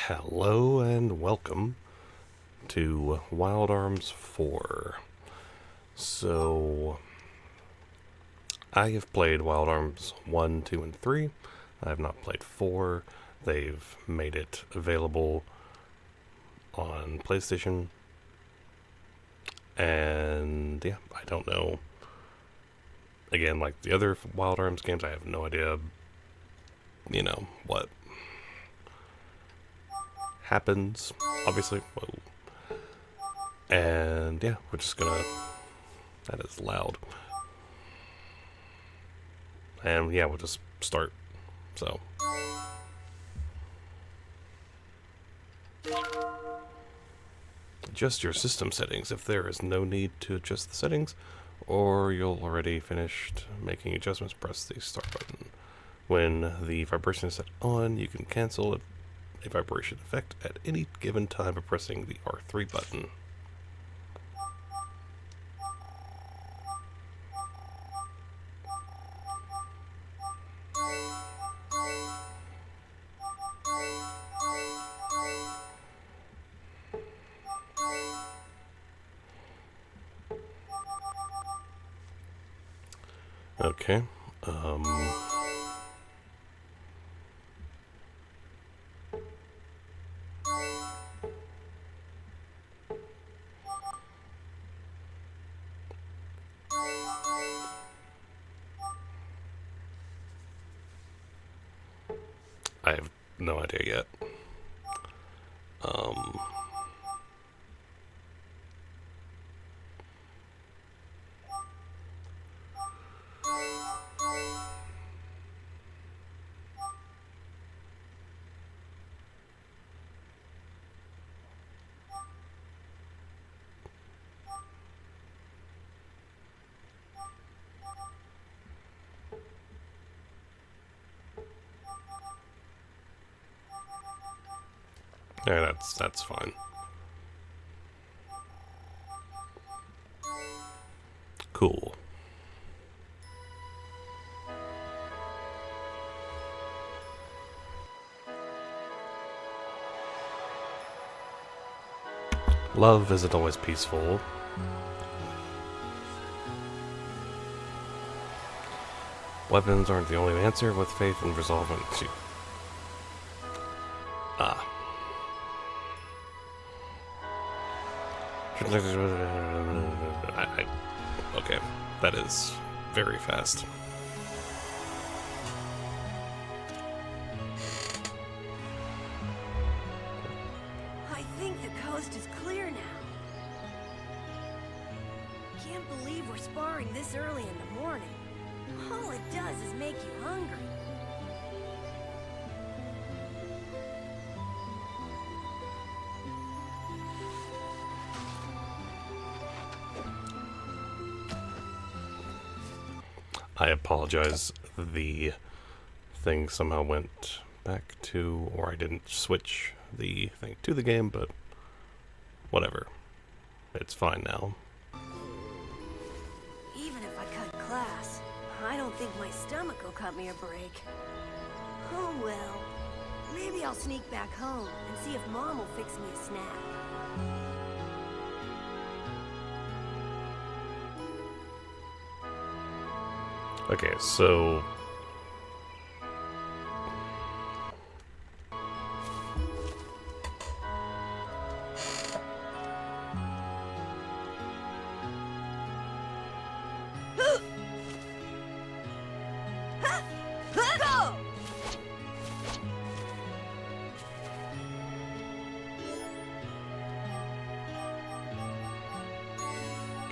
Hello and welcome to Wild Arms 4. So, I have played Wild Arms 1, 2, and 3. I have not played 4. They've made it available on PlayStation. And yeah, I don't know. Again, like the other Wild Arms games, I have no idea, what happens, obviously. Whoa. And yeah, we're just gonna... That is loud. And yeah, we'll just start. So. Adjust your system settings if there is no need to adjust the settings, or you'll already finished making adjustments, press the start button. When the vibration is set on, you can cancel a vibration effect at any given time by pressing the R3 button. Okay. I have no idea yet. Yeah, that's fine. Cool. Love isn't always peaceful. Weapons aren't the only answer. With faith and resolve and okay, that is very fast. I think the coast is clear now. Can't believe we're sparring this early in the morning. All it does is make you hungry. I apologize. The thing somehow went back to, or I didn't switch the thing to the game, but whatever. It's fine now. Even if I cut class, I don't think my stomach will cut me a break. Oh well. Maybe I'll sneak back home and see if Mom will fix me a snack. Okay, so...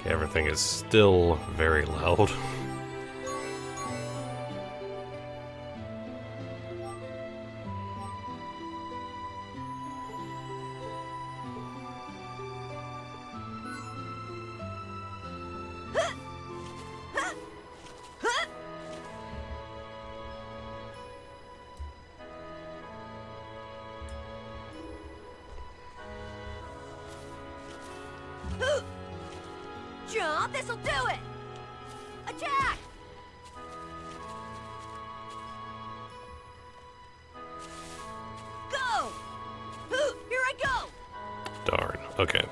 Okay, everything is still very loud. Jump! This'll do it! Attack! Go! Okay.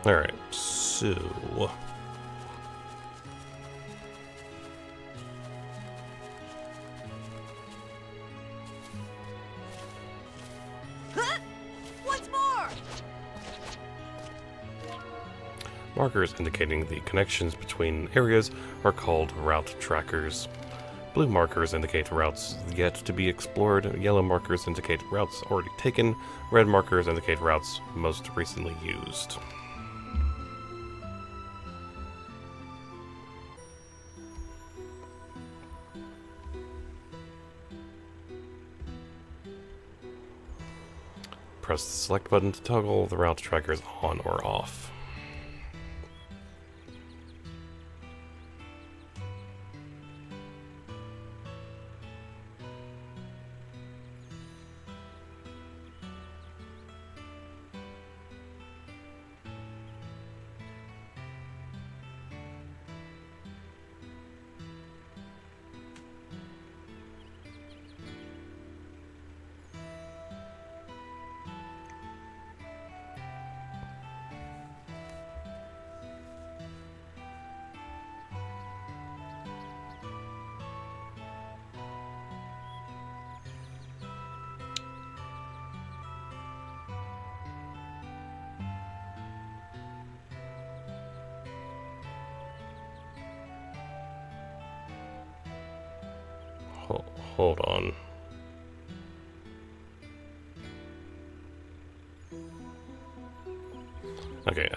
Alright, so... Huh? Once more! Markers indicating the connections between areas are called route trackers. Blue markers indicate routes yet to be explored, yellow markers indicate routes already taken, red markers indicate routes most recently used. Press the select button to toggle the route trackers on or off. Hold on. Okay,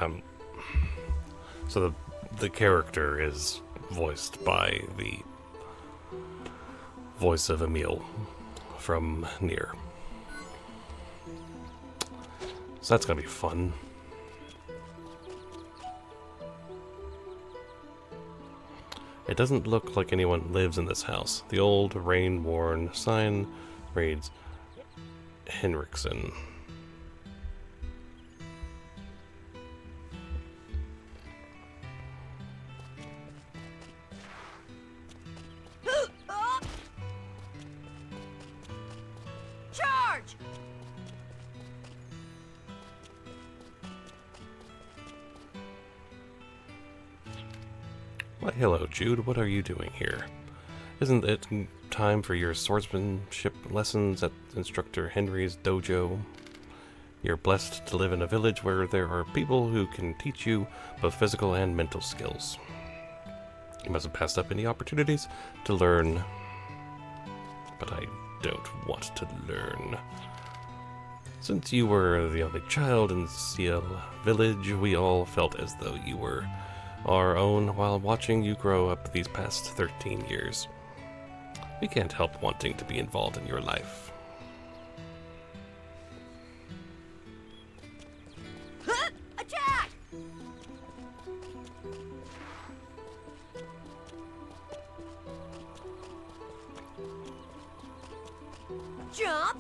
so the character is voiced by the voice of Emil from Nier. So that's gonna be fun. It doesn't look like anyone lives in this house. The old, rain-worn sign reads Henriksen. Charge! Why, hello, Jude. What are you doing here? Isn't it time for your swordsmanship lessons at Instructor Henry's dojo? You're blessed to live in a village where there are people who can teach you both physical and mental skills. You must have passed up any opportunities to learn, but I don't want to learn. Since you were the only child in Ciel Village, we all felt as though you were our own while watching you grow up these past 13 years. We can't help wanting to be involved in your life. Attack! Jump!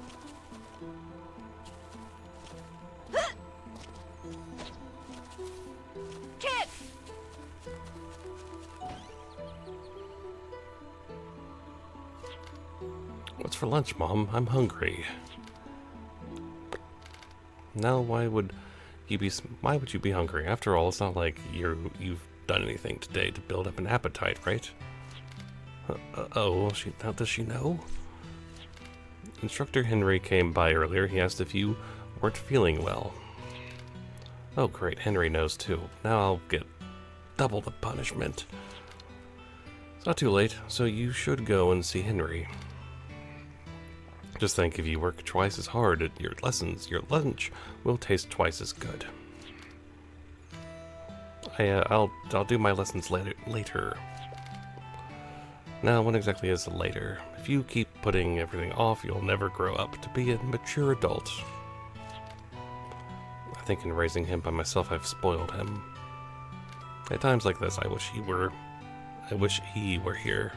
Kick! What's for lunch, Mom? I'm hungry. Now, why would you be hungry? After all, it's not like you've done anything today to build up an appetite, right? How does she know? Instructor Henry came by earlier. He asked if you weren't feeling well. Oh, great. Henry knows too. Now I'll get double the punishment. It's not too late, so you should go and see Henry. Just think, if you work twice as hard at your lessons, your lunch will taste twice as good. I'll do my lessons later. Now, when exactly is later? If you keep putting everything off, you'll never grow up to be a mature adult. I think in raising him by myself, I've spoiled him. At times like this, I wish he were here.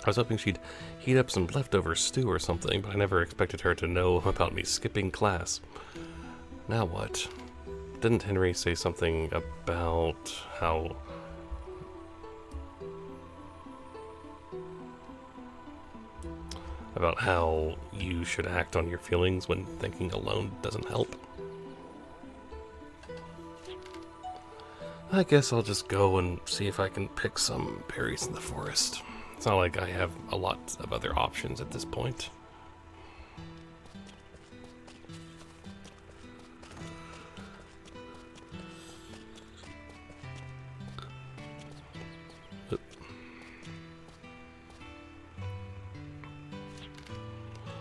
I was hoping she'd heat up some leftover stew or something, but I never expected her to know about me skipping class. Now what? Didn't Henry say something about how... about how you should act on your feelings when thinking alone doesn't help. I guess I'll just go and see if I can pick some berries in the forest. It's not like I have a lot of other options at this point.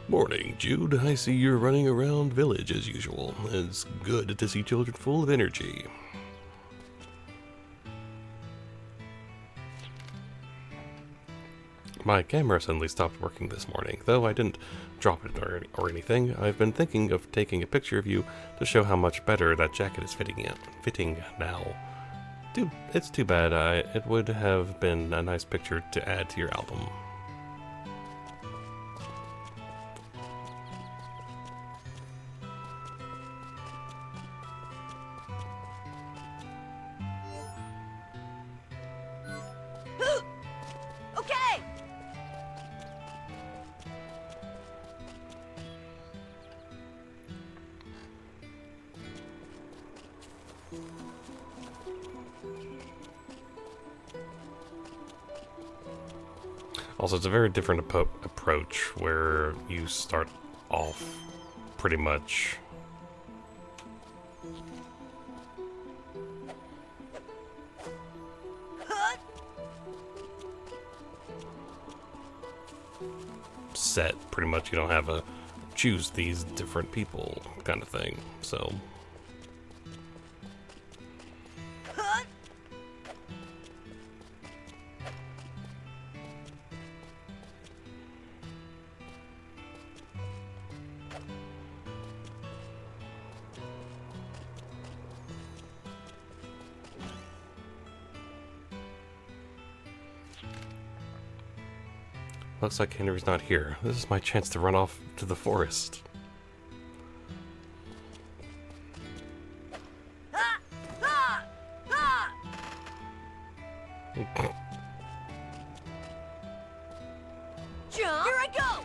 Morning, Jude. I see you're running around village as usual. It's good to see children full of energy. My camera suddenly stopped working this morning, though I didn't drop it or anything. I've been thinking of taking a picture of you to show how much better that jacket is fitting now. It's too bad. It would have been a nice picture to add to your album. Okay! Also, it's a very different approach where you start off pretty much set. Pretty much, you don't have a choose these different people kind of thing. So. Looks like Henry's not here. This is my chance to run off to the forest. Jump! Here I go!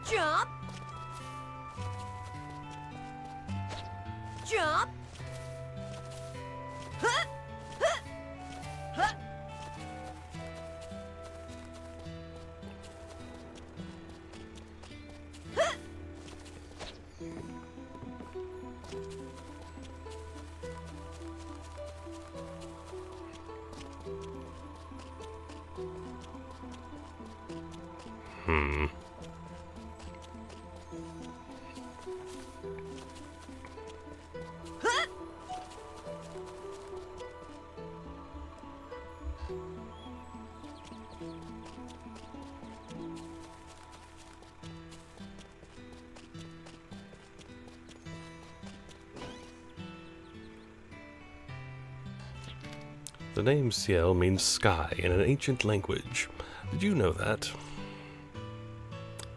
Jump! Jump! The name Ciel means sky in an ancient language. Did you know that?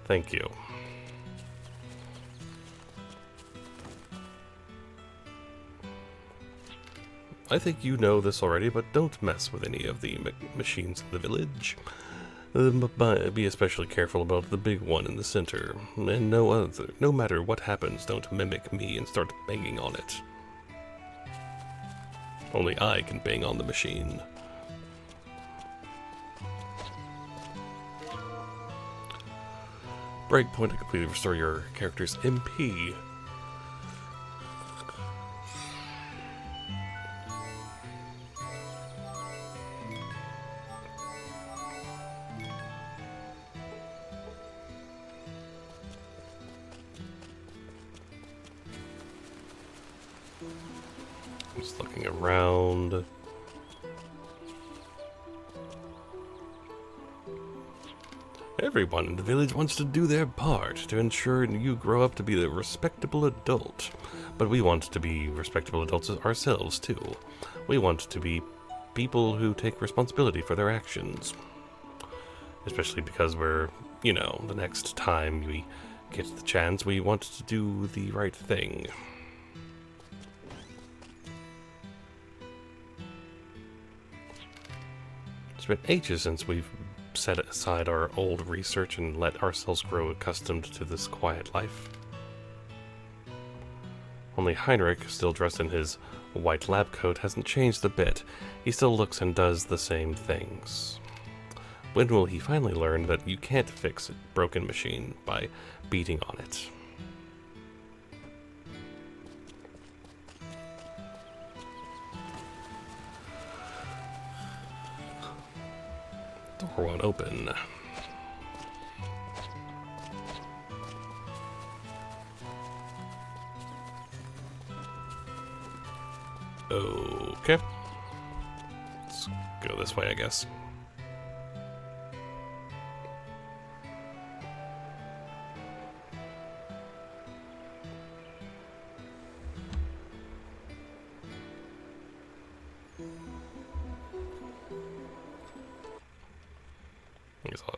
Thank you. I think you know this already, but don't mess with any of the machines in the village. Be especially careful about the big one in the center, and no matter what happens, don't mimic me and start banging on it. Only I can bang on the machine. Breakpoint to completely restore your character's MP. Just looking around. Everyone in the village wants to do their part to ensure you grow up to be a respectable adult. But we want to be respectable adults ourselves, too. We want to be people who take responsibility for their actions. Especially because we're, the next time we get the chance, we want to do the right thing. It's been ages since we've set aside our old research and let ourselves grow accustomed to this quiet life. Only Heinrich, still dressed in his white lab coat, hasn't changed a bit. He still looks and does the same things. When will he finally learn that you can't fix a broken machine by beating on it? Door won't open. Okay. Let's go this way, I guess.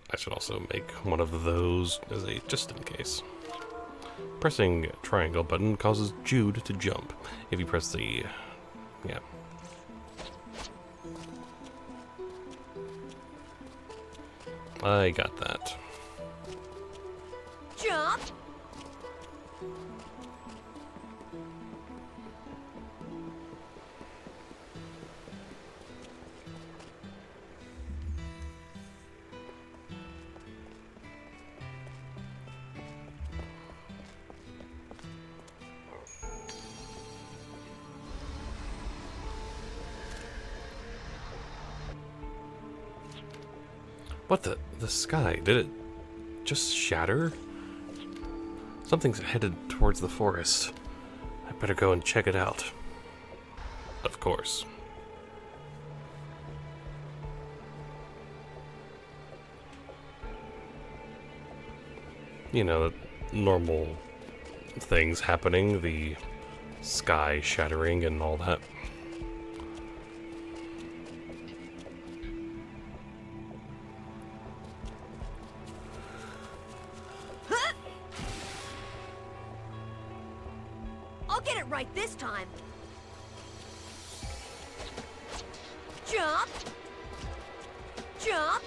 I should also make one of those as a just in case. Pressing triangle button causes Jude to jump. If you press the... yeah. I got that. Jump! What the sky? Did it just shatter? Something's headed towards the forest. I better go and check it out. Of course. You know, normal things happening, the sky shattering and all that. I'll get it right this time. Jump! Jump!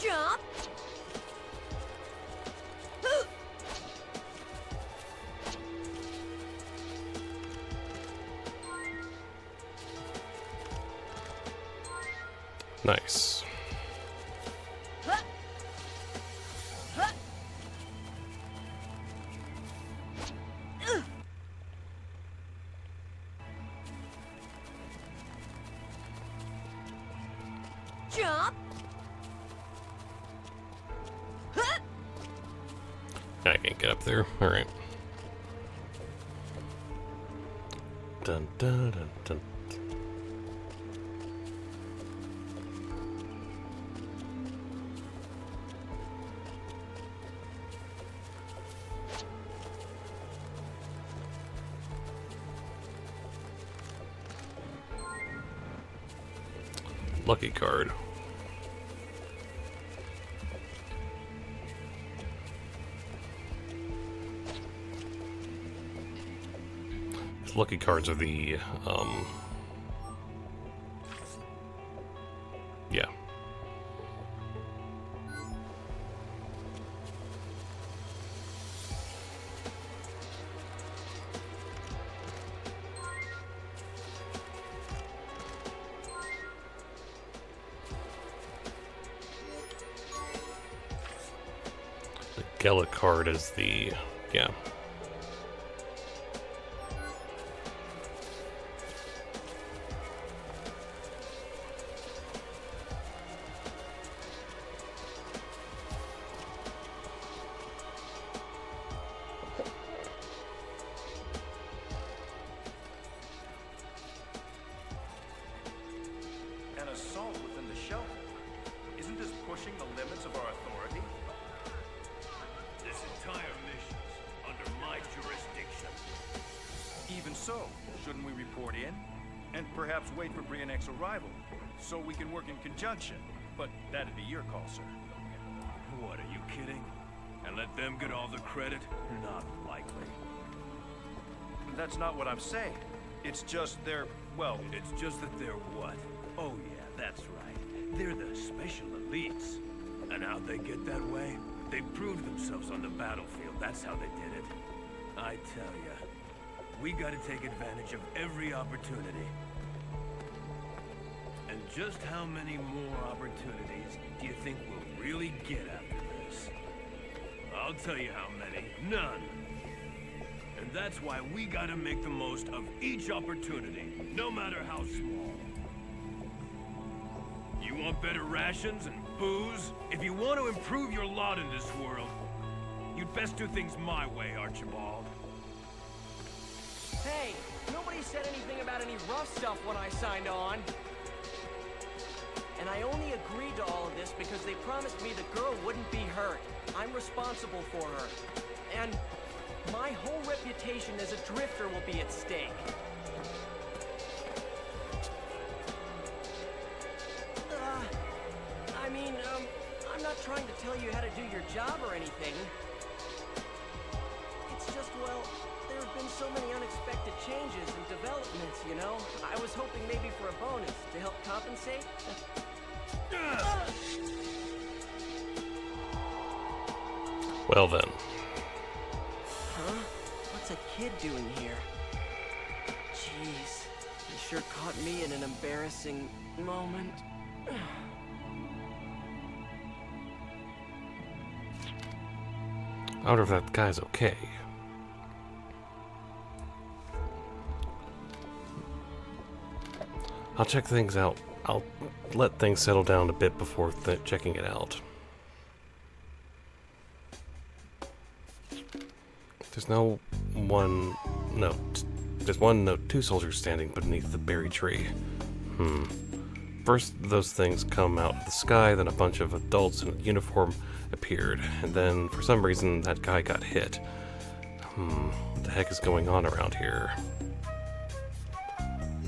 Jump! Nice. Jump! I can't get up there. Alright. Dun dun dun dun. Lucky card. Lucky cards are the, yeah. The Gala card is the, yeah. An assault within the shelter? Isn't this pushing the limits of our authority? This entire mission's under my jurisdiction. Even so, shouldn't we report in? And perhaps wait for Brianek's arrival, so we can work in conjunction. But that'd be your call, sir. What, are you kidding? And let them get all the credit? Not likely. That's not what I'm saying. It's just they're, well... It's just that they're what? Oh yeah, that's right. They're the special elites. And how'd they get that way? They proved themselves on the battlefield. That's how they did it. I tell ya, we gotta take advantage of every opportunity. And just how many more opportunities do you think we'll really get after this? I'll tell you how many. None. And that's why we gotta make the most of each opportunity, no matter how small. You want better rations and booze? If you want to improve your lot in this world, you'd best do things my way, Archibald. Hey, nobody said anything about any rough stuff when I signed on. And I only agreed to all of this because they promised me the girl wouldn't be hurt. I'm responsible for her. And my whole reputation as a drifter will be at stake. I'm not trying to tell you how to do your job or anything. It's just, well, there have been so many unexpected changes and developments, you know? I was hoping maybe for a bonus to help compensate. Well then. Huh? What's a kid doing here? Jeez, he sure caught me in an embarrassing moment. I wonder if that guy's okay. I'll check things out. I'll let things settle down a bit before checking it out. There's there's one note, 2 soldiers standing beneath the berry tree. First, those things come out of the sky, then a bunch of adults in a uniform appeared, and then, for some reason, that guy got hit. What the heck is going on around here?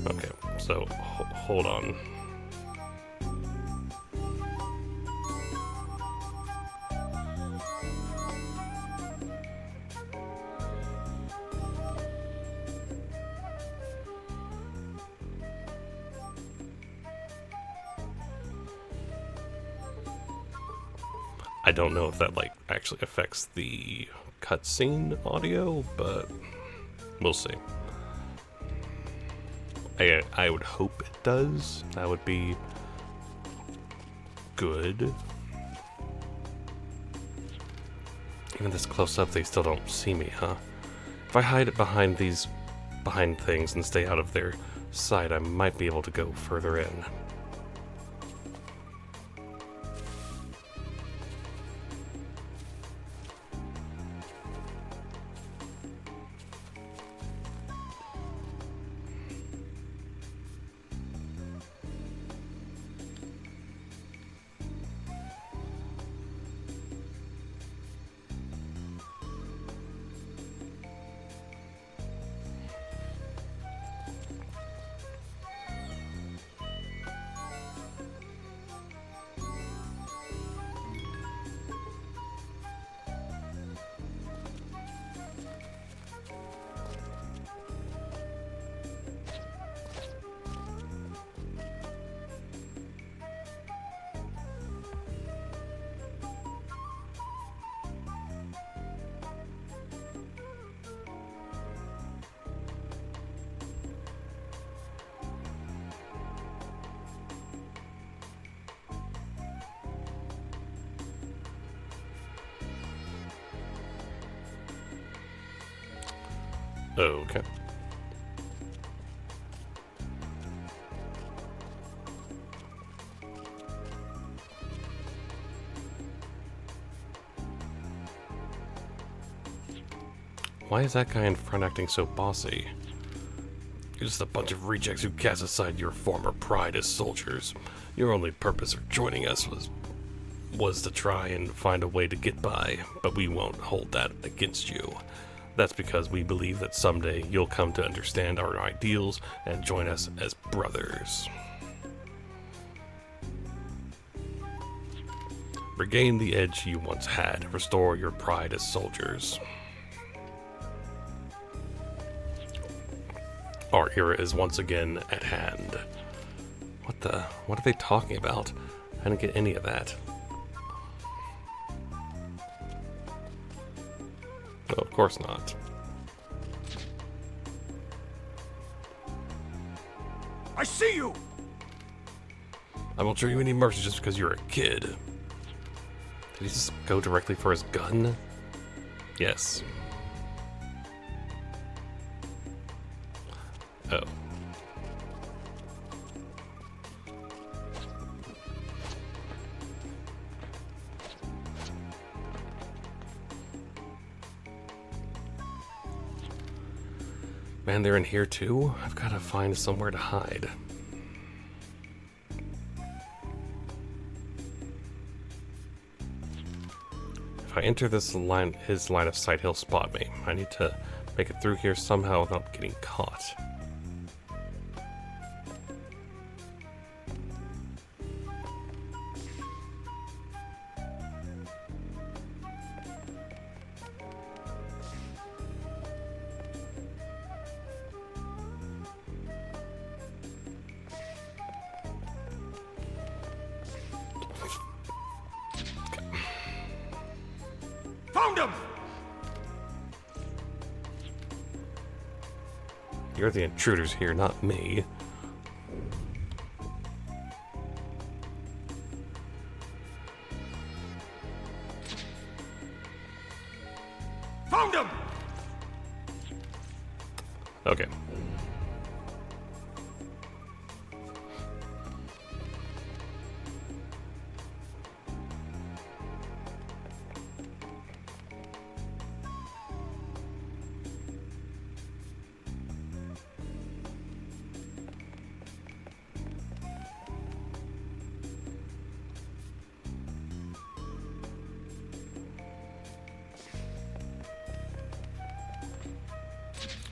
Okay, so, hold on. I don't know if that, like, actually affects the cutscene audio, but we'll see. I would hope it does. That would be good. Even this close up, they still don't see me, huh? If I hide it behind things and stay out of their sight, I might be able to go further in. Okay. Why is that guy in front acting so bossy? You're just a bunch of rejects who cast aside your former pride as soldiers. Your only purpose for joining us was was to try and find a way to get by, but we won't hold that against you. That's because we believe that someday you'll come to understand our ideals and join us as brothers. Regain the edge you once had. Restore your pride as soldiers. Our era is once again at hand. What are they talking about? I didn't get any of that. Oh, of course not. I see you! I won't show you any mercy just because you're a kid. Did he just go directly for his gun? Yes. Oh. Man, they're in here too? I've got to find somewhere to hide. If I enter his line of sight, he'll spot me. I need to make it through here somehow without getting caught. Found him! You're the intruders here, not me. Found him! Okay.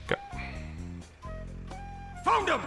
Go. Found him!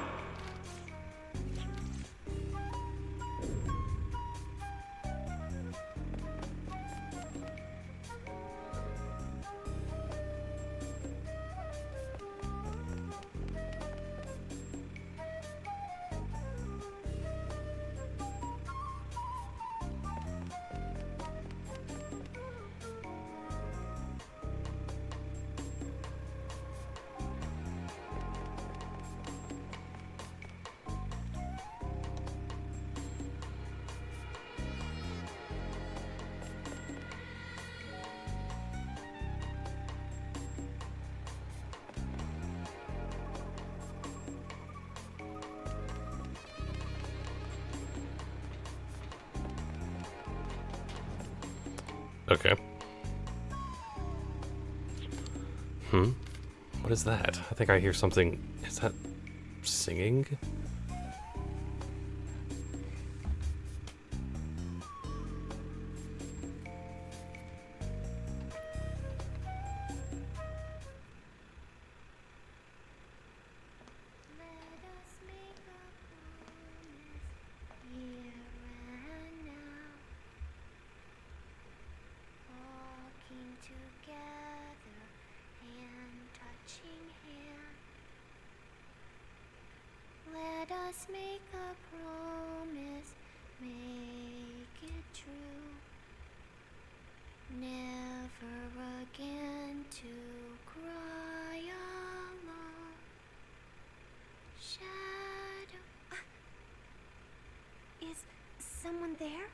Okay. What is that? I think I hear something. Is that singing? Let us make a promise, make it true. Never again to cry alone. Shadow. Is someone there?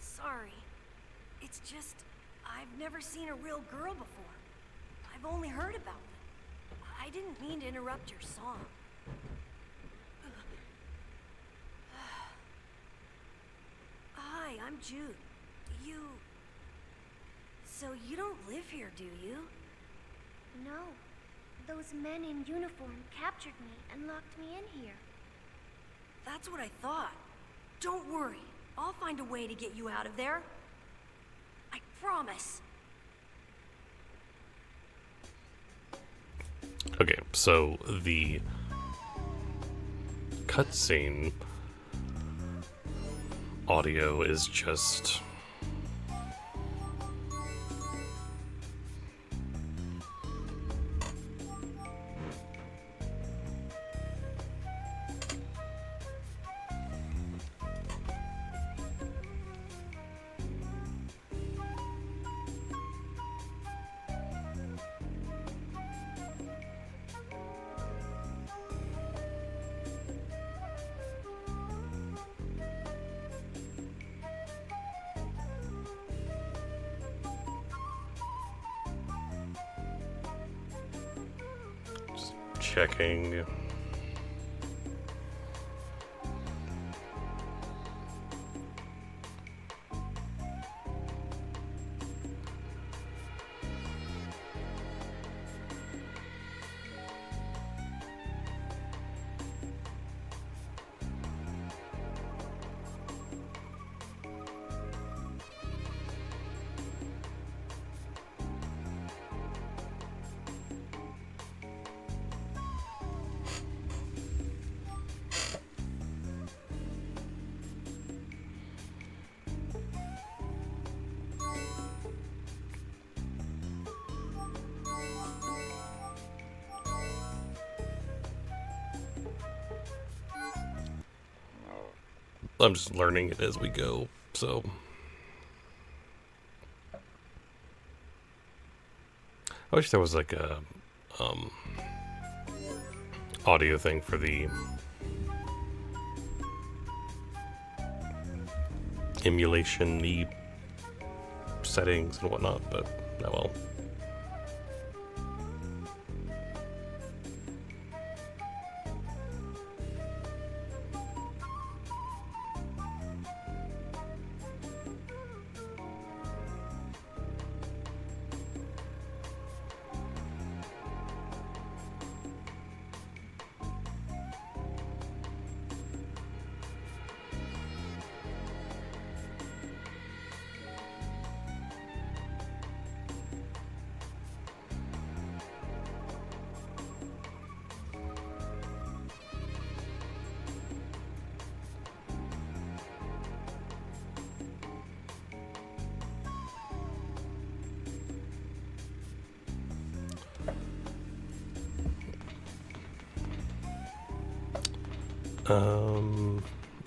Sorry. It's just, I've never seen a real girl before. I've only heard about them. I didn't mean to interrupt your song. Hi, I'm Jude. So you don't live here, do you? No. Those men in uniform captured me and locked me in here. That's what I thought. Don't worry. I'll find a way to get you out of there. I promise. Okay, so the cutscene audio is just checking. I'm just learning it as we go, so I wish there was like a audio thing for the emulation-y settings and whatnot, but oh well.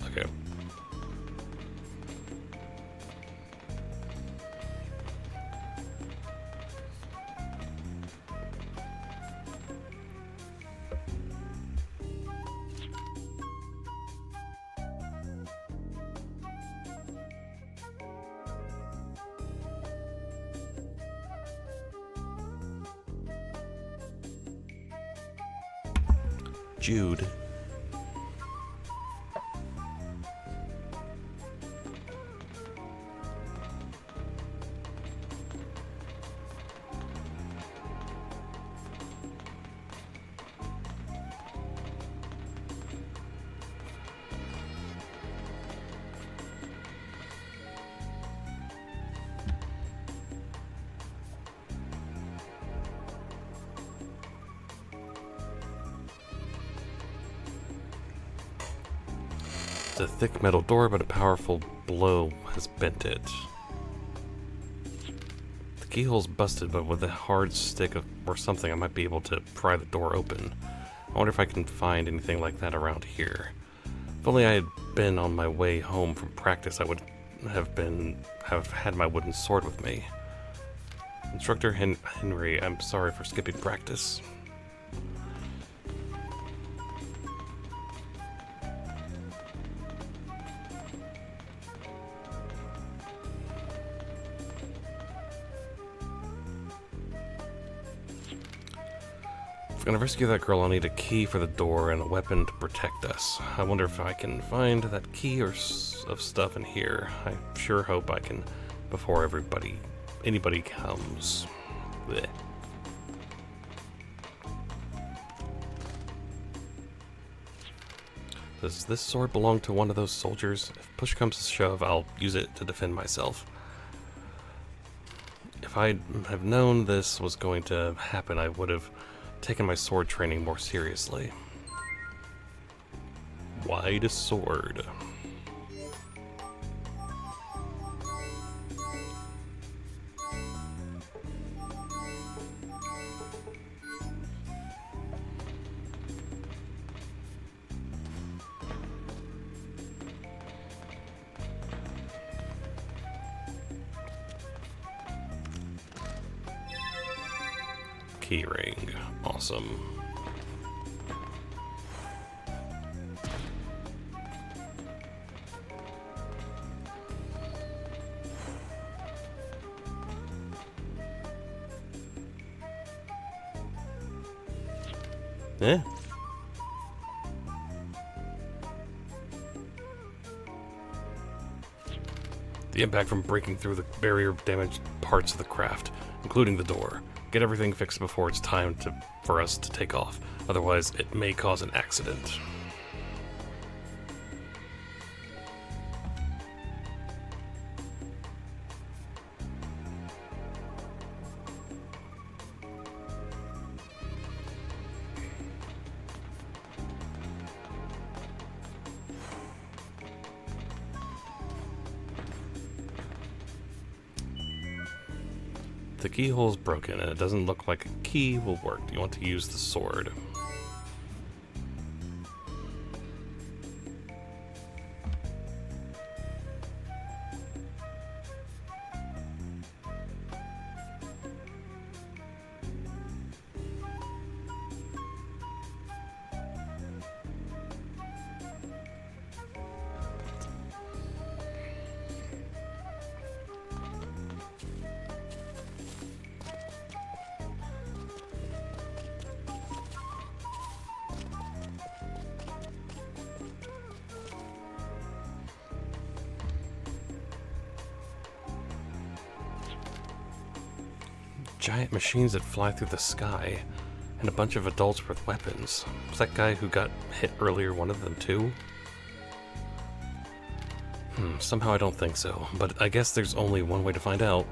Okay. Jude. It's a thick metal door, but a powerful blow has bent it. The keyhole's busted, but with a hard stick or something, I might be able to pry the door open. I wonder if I can find anything like that around here. If only I had been on my way home from practice, I would have had my wooden sword with me. Instructor Henry, I'm sorry for skipping practice. If I'm gonna rescue that girl, I'll need a key for the door and a weapon to protect us. I wonder if I can find that key or of stuff in here. I sure hope I can before anybody comes. Blech. Does this sword belong to one of those soldiers? If push comes to shove, I'll use it to defend myself. If I have known this was going to happen, I would have taken my sword training more seriously. Wide sword. Keyring. Awesome. Eh? The impact from breaking through the barrier damaged parts of the craft, including the door. Get everything fixed before it's time for us to take off. Otherwise, it may cause an accident. The keyhole's broken, and it doesn't look like a key will work. Do you want to use the sword? Giant machines that fly through the sky, and a bunch of adults with weapons. Was that guy who got hit earlier one of them too? Somehow I don't think so, but I guess there's only one way to find out.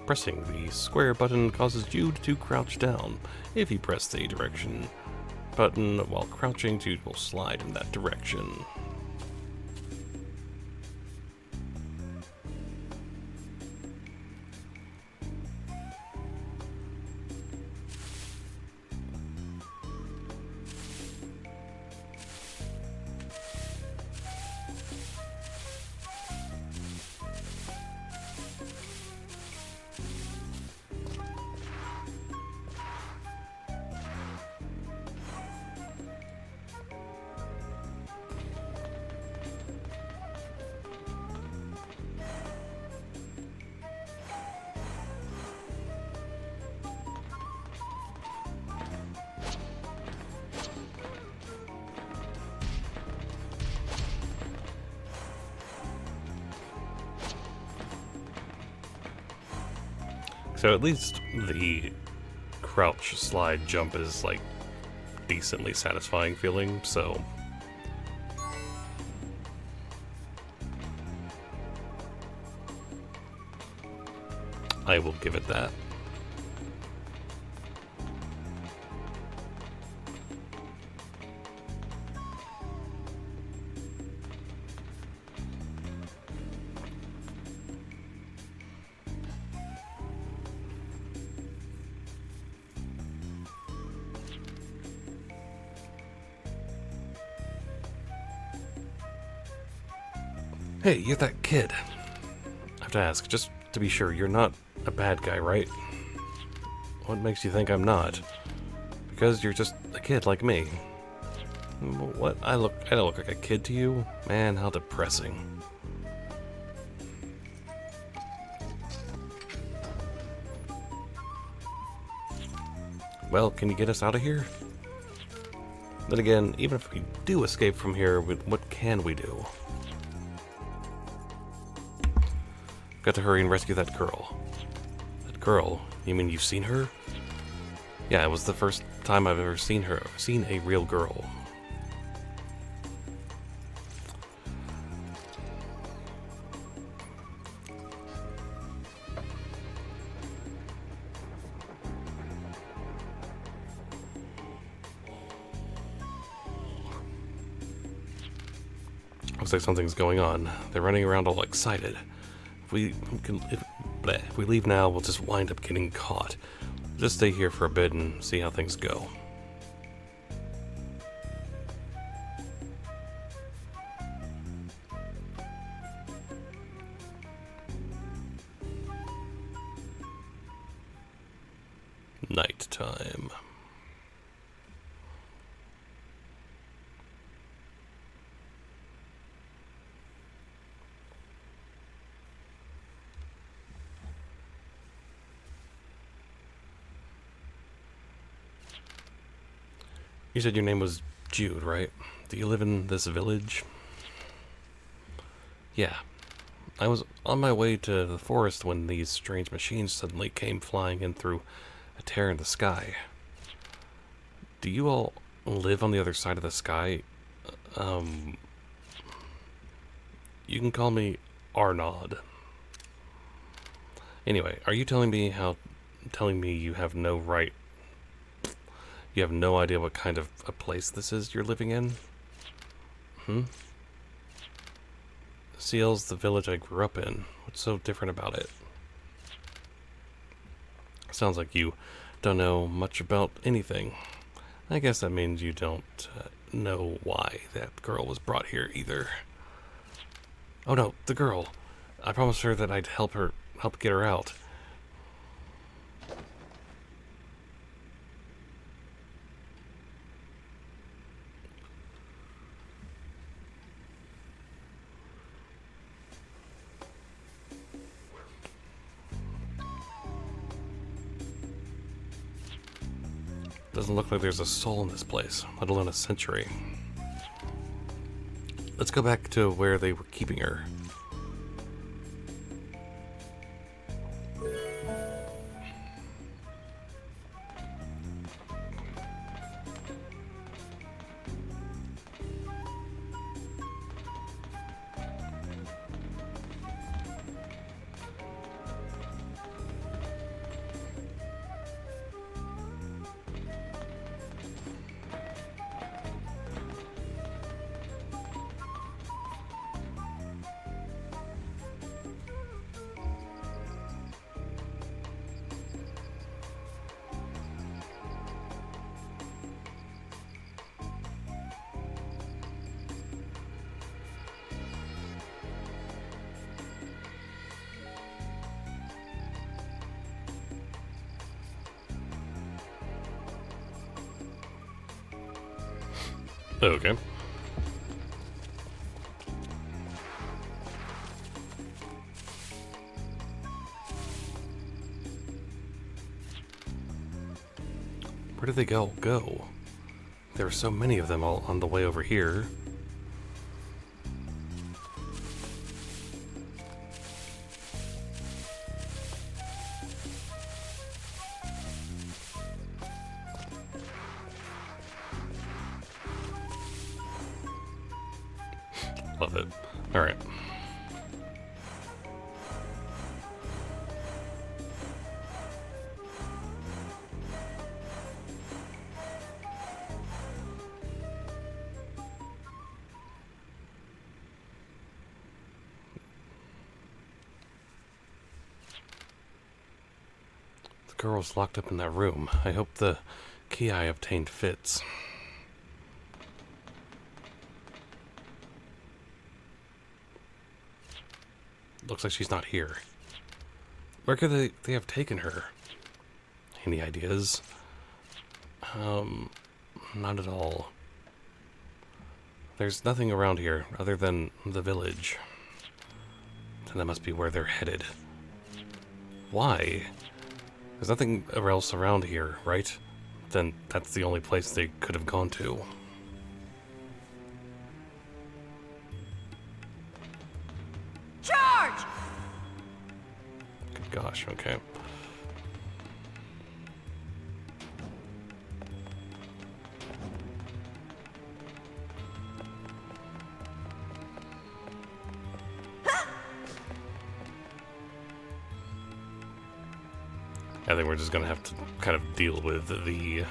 Pressing the square button causes Jude to crouch down. If you press the direction button while crouching, Jude will slide in that direction. So at least the crouch, slide, jump is like decently satisfying feeling, so I will give it that. Hey, you're that kid. I have to ask, just to be sure, you're not a bad guy, right? What makes you think I'm not? Because you're just a kid like me. What? I don't look like a kid to you? Man, how depressing. Well, can you get us out of here? Then again, even if we do escape from here, what can we do? Got to hurry and rescue that girl. That girl? You mean you've seen her? Yeah, it was the first time I've ever seen a real girl. Looks like something's going on. They're running around all excited. If we leave now, we'll just wind up getting caught. Just stay here for a bit and see how things go. Nighttime. You said your name was Jude, right? Do you live in this village? Yeah. I was on my way to the forest when these strange machines suddenly came flying in through a tear in the sky. Do you all live on the other side of the sky? You can call me Arnaud. Anyway, are you telling me you have no right... You have no idea what kind of a place this is you're living in? Ciel's the village I grew up in. What's so different about it? Sounds like you don't know much about anything. I guess that means you don't know why that girl was brought here either. Oh no, the girl. I promised her that I'd help get her out. Doesn't look like there's a soul in this place, let alone a century. Let's go back to where they were keeping her. Okay. Where did they go? There were so many of them all on the way over here. Love it. All right. The girl's locked up in that room. I hope the key I obtained fits. Looks like she's not here. Where could they have taken her? Any ideas? Not at all. There's nothing around here other than the village. So that must be where they're headed. Why? There's nothing else around here, right? Then that's the only place they could have gone to. Charge! Good gosh, okay. I think we're just gonna have to kind of deal with the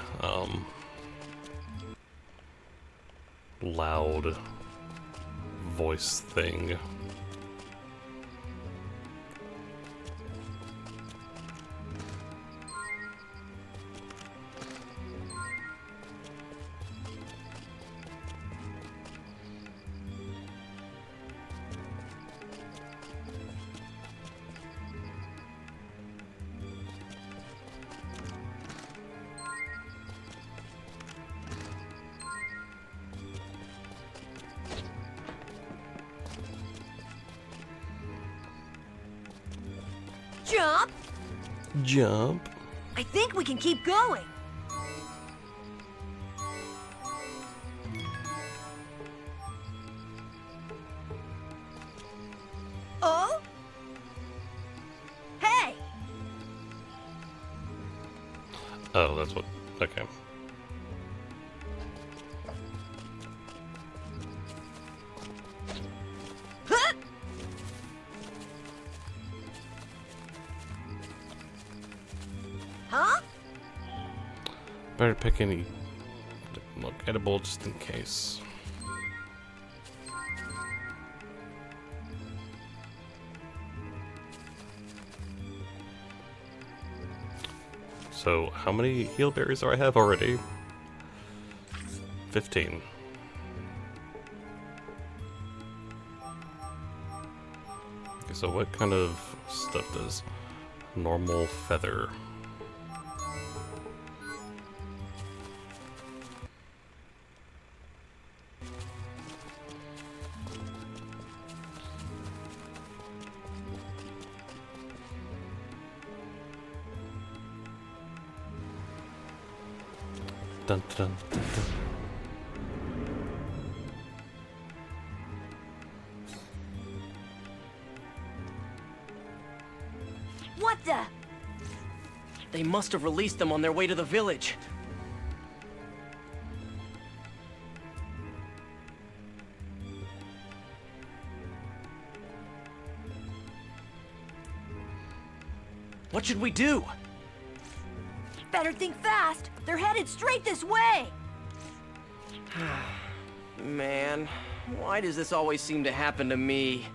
loud voice thing. Jump! Jump. I think we can keep going. Oh? Hey! Oh, that's what. Okay. Huh? Huh? Better pick any that look edible just in case. So, how many heal berries do I have already? 15. Okay, so what kind of stuff does normal feather? Dun, dun, dun, dun. What the? They must have released them on their way to the village. What should we do? Better think fast. They're headed straight this way. Man, why does this always seem to happen to me?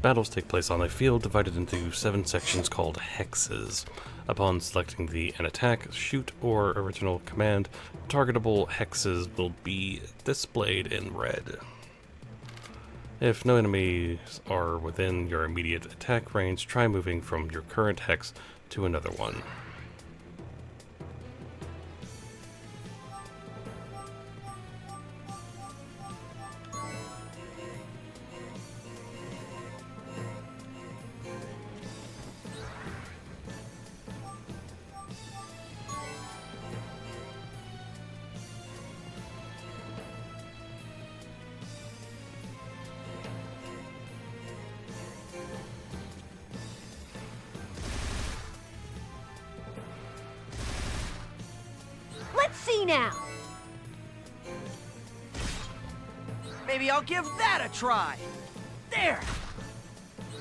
Battles take place on a field divided into 7 sections called hexes. Upon selecting an attack, shoot, or original command, targetable hexes will be displayed in red. If no enemies are within your immediate attack range, try moving from your current hex to another one. Let's see now. Maybe I'll give that a try. There!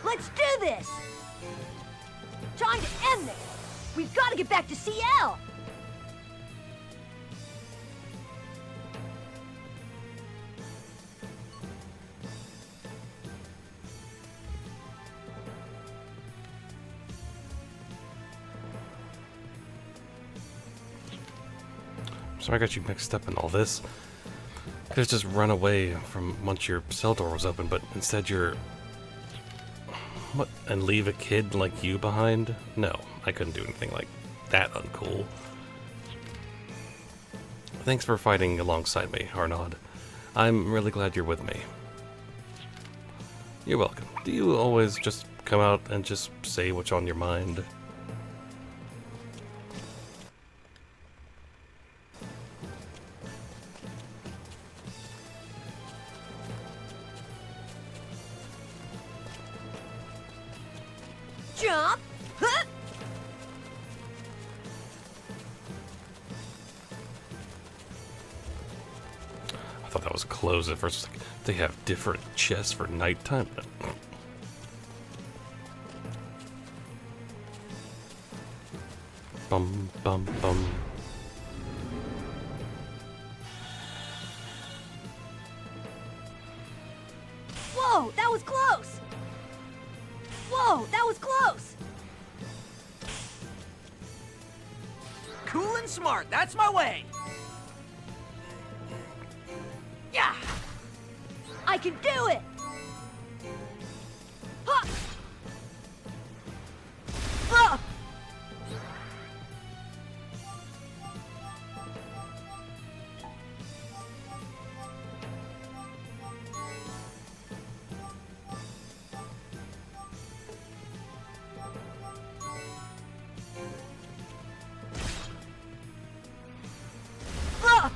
Let's do this. Time to end this. We've got to get back to CL. Sorry I got you mixed up in all this. Could have just run away from once your cell door was open, but instead you're... What? And leave a kid like you behind? No, I couldn't do anything like that uncool. Thanks for fighting alongside me, Arnaud. I'm really glad you're with me. You're welcome. Do you always just come out and just say what's on your mind? Jump. Huh? I thought that was closed at first. Like, they have different chests for nighttime. Bum, bum, bum. Whoa, that was close! Whoa, that was close! Cool and smart, that's my way! Yeah! I can do it! Ha! Ah! Ah!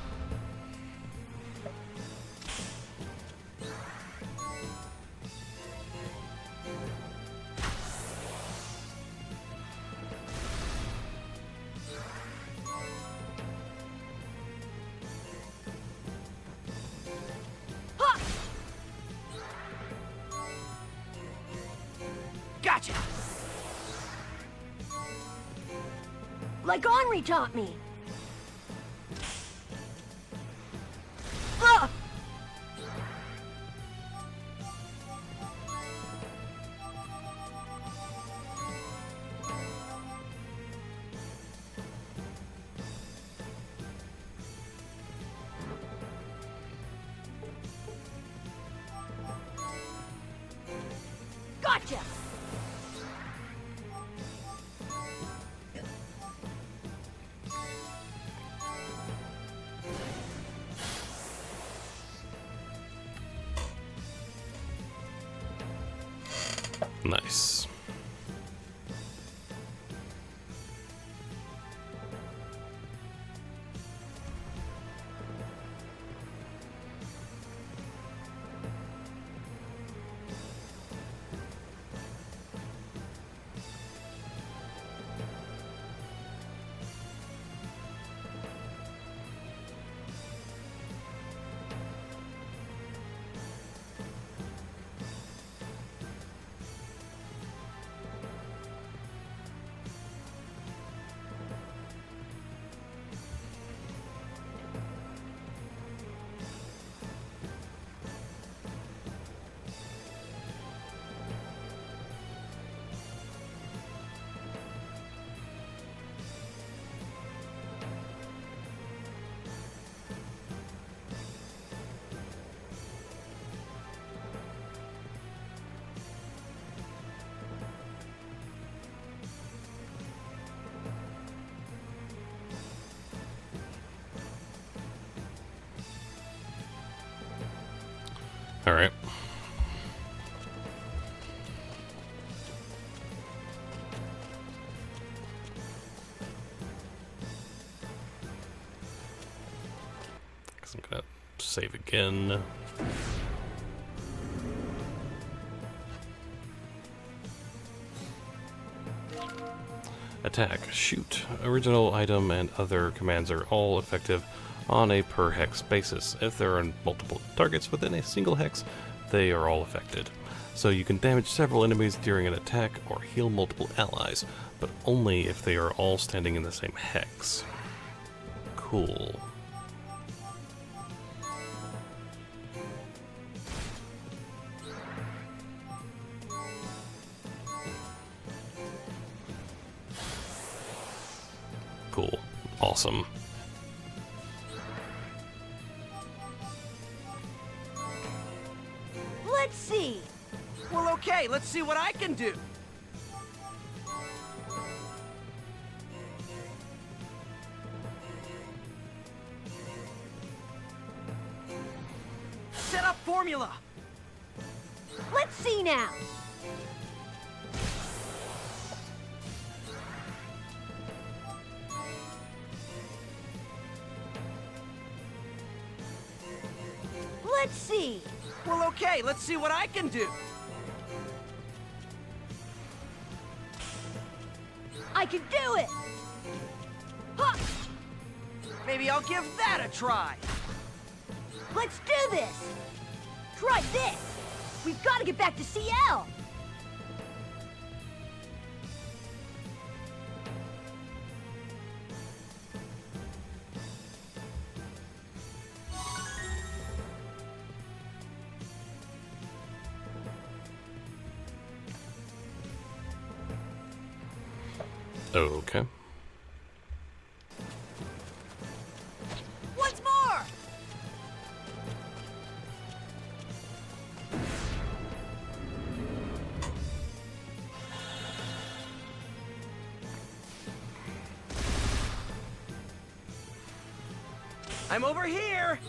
Ha! Gotcha! Like Henri taught me. Ah! Gotcha! Nice. All right. Guess I'm gonna save again. Attack, shoot. Original item and other commands are all effective on a per hex basis. If there are multiple targets within a single hex, they are all affected. So you can damage several enemies during an attack or heal multiple allies, but only if they are all standing in the same hex. Cool. Cool. Awesome. Let's see. Well, okay, let's see what I can do. Set up formula. Let's see now. Let's see. Well, okay, let's see what I can do. I can do it. Ha! Maybe I'll give that a try. Let's do this. Try this. We've got to get back to CL. Okay. Once more! I'm over here!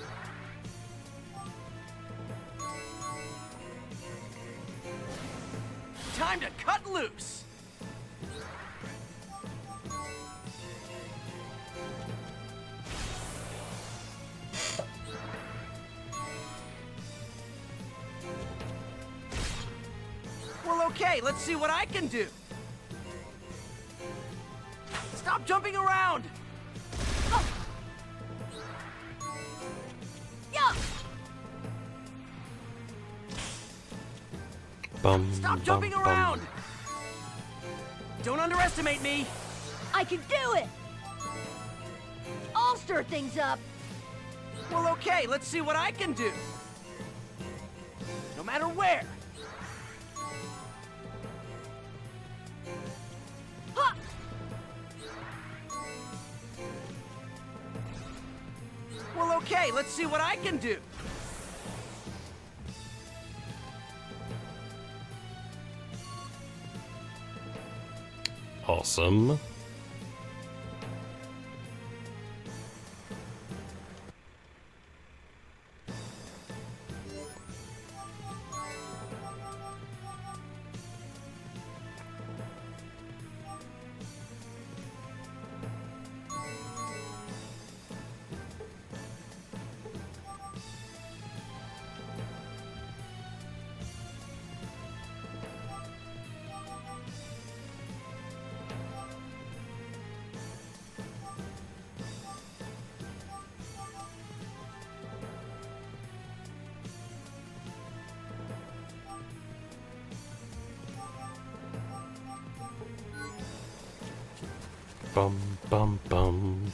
Time to cut loose! Well, okay, let's see what I can do. Stop jumping around! Yeah! Bum, Stop bum, jumping bum. around! Don't underestimate me! I can do it! I'll stir things up. Well, okay, let's see what I can do. No matter where. Ha! Well, okay, let's see what I can do. Awesome. Bum, bum, bum.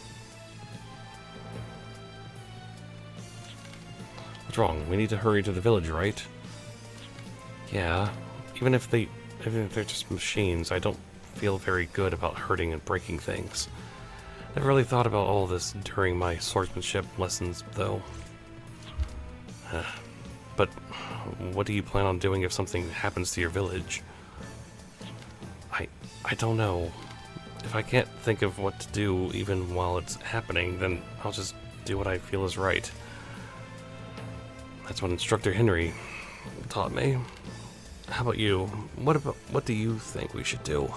What's wrong? We need to hurry to the village, right? Yeah. Even if they're just machines, I don't feel very good about hurting and breaking things. Never really thought about all this during my swordsmanship lessons, though. But what do you plan on doing if something happens to your village? I don't know. If I can't think of what to do even while it's happening, then I'll just do what I feel is right. That's what Instructor Henry taught me. How about you? What do you think we should do?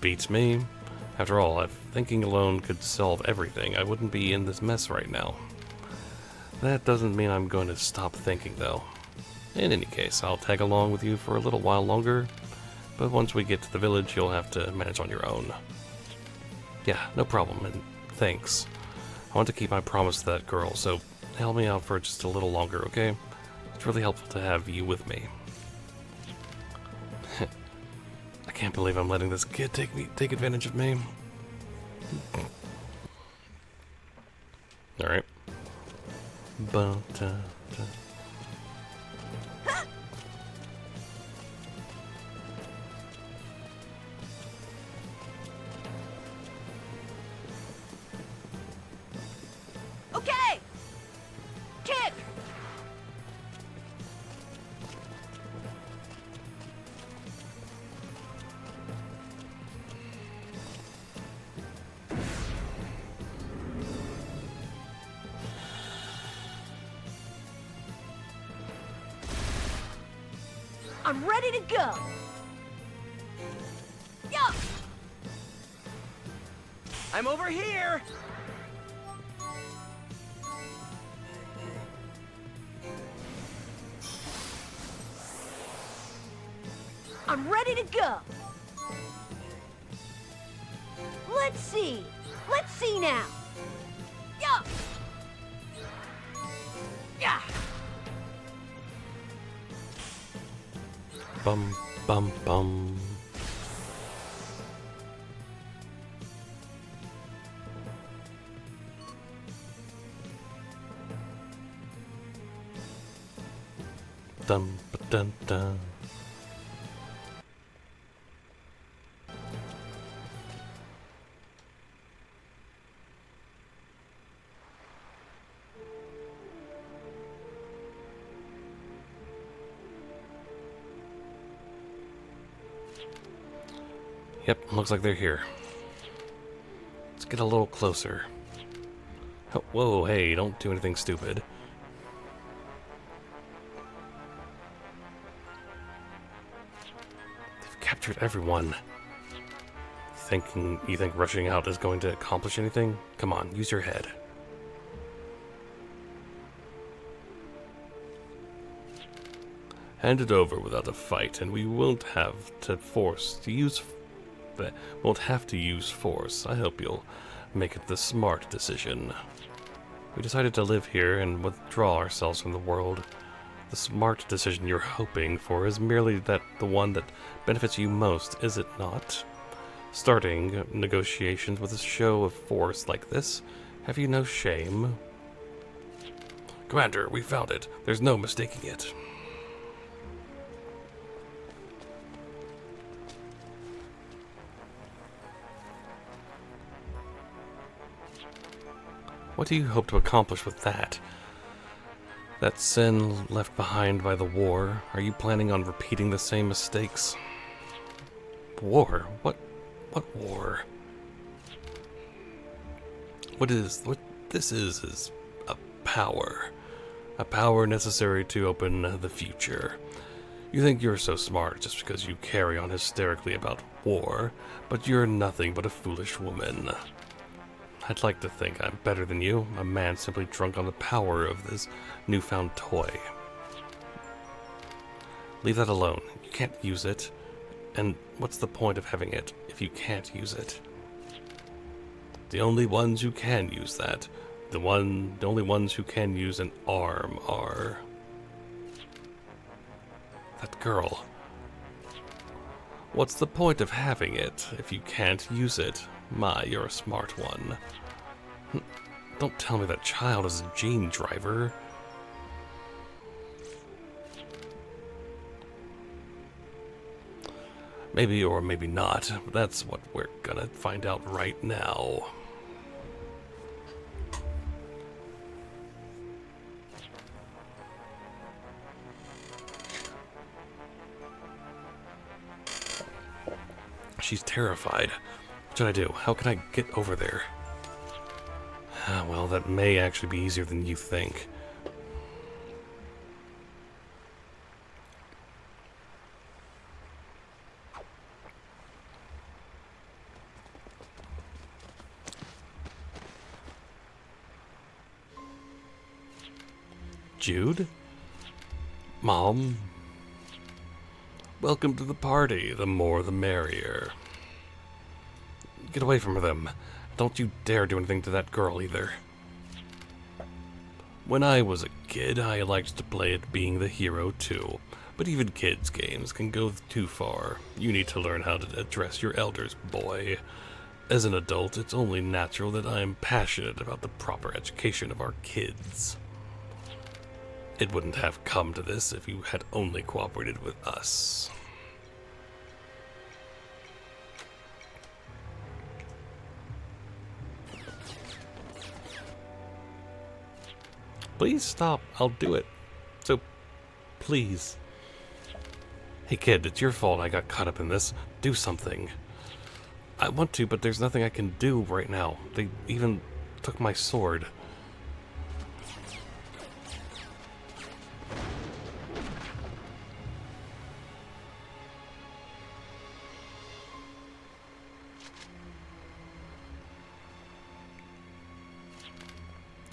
Beats me. After all, if thinking alone could solve everything, I wouldn't be in this mess right now. That doesn't mean I'm going to stop thinking, though. In any case, I'll tag along with you for a little while longer, but once we get to the village, you'll have to manage on your own. Yeah, no problem, and thanks. I want to keep my promise to that girl, so help me out for just a little longer, okay? It's really helpful to have you with me. I can't believe I'm letting this kid take advantage of me. Alright. Okay! Kick! I'm ready to go! Yeah! I'm over here! I'm ready to go! Let's see! Let's see now! Yeah! Yeah! Bum, bum, bum. Dun, ba, dun, dun. Yep, looks like they're here. Let's get a little closer. Oh, whoa, hey, don't do anything stupid. They've captured everyone. You think rushing out is going to accomplish anything? Come on, use your head. Hand it over without a fight, and we won't have to use force. I hope you'll make it the smart decision. We decided to live here and withdraw ourselves from the world. The smart decision you're hoping for is merely the one that benefits you most, is it not? Starting negotiations with a show of force like this, have you no shame? Commander, we found it. There's no mistaking it. What do you hope to accomplish with that? That sin left behind by the war, are you planning on repeating the same mistakes? War? What war? What this is a power. A power necessary to open the future. You think you're so smart just because you carry on hysterically about war, but you're nothing but a foolish woman. I'd like to think I'm better than you, a man simply drunk on the power of this newfound toy. Leave that alone. You can't use it. And what's the point of having it if you can't use it? The only ones who can use that, the only ones who can use an arm are... that girl. What's the point of having it if you can't use it? My, you're a smart one. Don't tell me that child is a gene driver. Maybe or maybe not. That's what we're gonna find out right now. She's terrified. What should I do? How can I get over there? Well, that may actually be easier than you think. Jude? Mom? Welcome to the party. The more the merrier. Get away from them. Don't you dare do anything to that girl either. When I was a kid, I liked to play at being the hero too. But even kids' games can go too far. You need to learn how to address your elders, boy. As an adult, it's only natural that I am passionate about the proper education of our kids. It wouldn't have come to this if you had only cooperated with us. Please stop. I'll do it. So, please. Hey kid, it's your fault I got caught up in this. Do something. I want to, but there's nothing I can do right now. They even took my sword.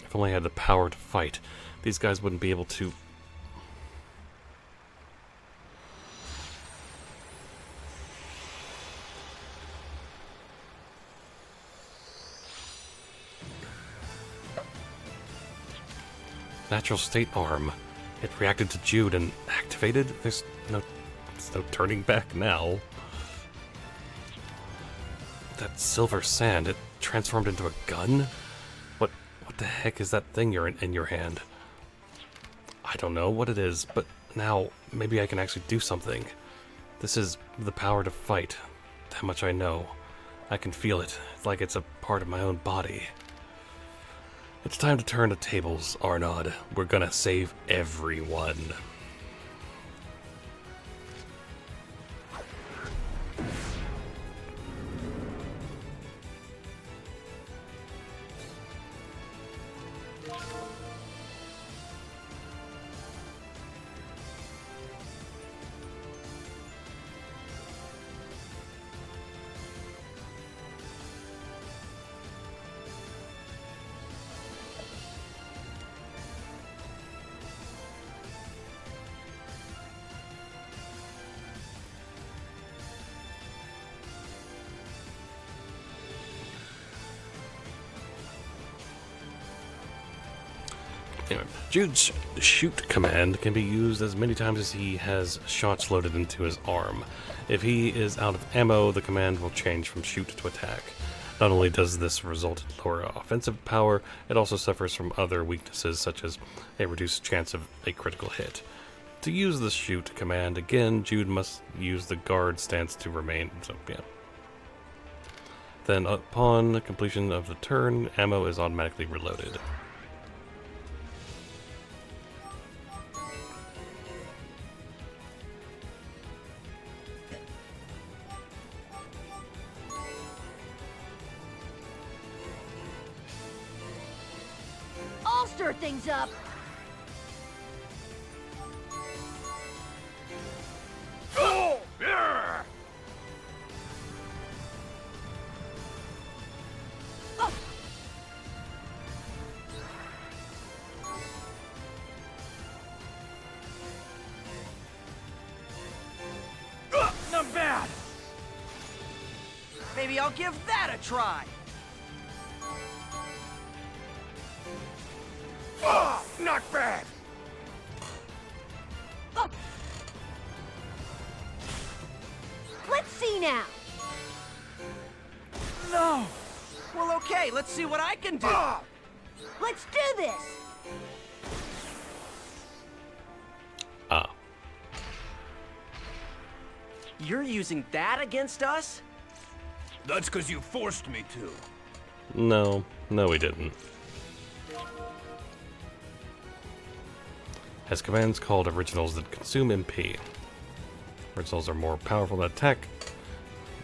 If only I had the power to fight, these guys wouldn't be able to... Natural state arm. It reacted to Jude and activated? There's no turning back now. That silver sand, it transformed into a gun? What the heck is that thing you're in your hand? I don't know what it is, but now maybe I can actually do something. This is the power to fight. That much I know. I can feel it. It's like it's a part of my own body. It's time to turn the tables, Arnaud. We're gonna save everyone. Anyway, Jude's shoot command can be used as many times as he has shots loaded into his arm. If he is out of ammo, the command will change from shoot to attack. Not only does this result in lower offensive power, it also suffers from other weaknesses such as a reduced chance of a critical hit. To use the shoot command again, Jude must use the guard stance to remain. So, yeah. Then upon completion of the turn, ammo is automatically reloaded. I'll stir things up. Oh! Yeah! Not bad! Maybe I'll give that a try. Not bad! Let's see now. No. Well, okay, let's see what I can do. Let's do this. Ah. You're using that against us? That's because you forced me to. No, he didn't. Has commands called originals that consume MP. Originals are more powerful than attack.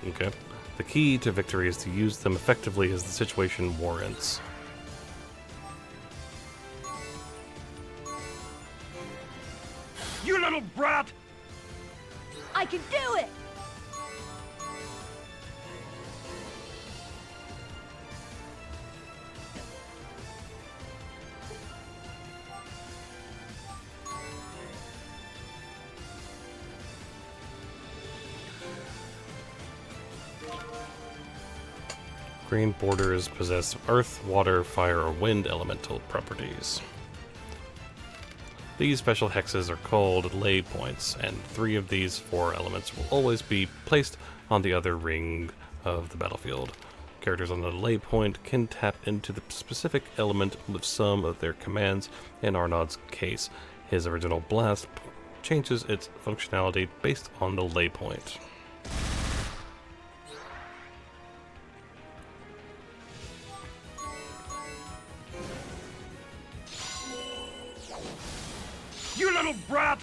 Okay. The key to victory is to use them effectively as the situation warrants. You little brat! I can do it. Green borders possess earth, water, fire, or wind elemental properties. These special hexes are called lay points, and 3 of these 4 elements will always be placed on the other ring of the battlefield. Characters on the lay point can tap into the specific element with some of their commands. In Arnaud's case, his original blast changes its functionality based on the lay point. You little brat!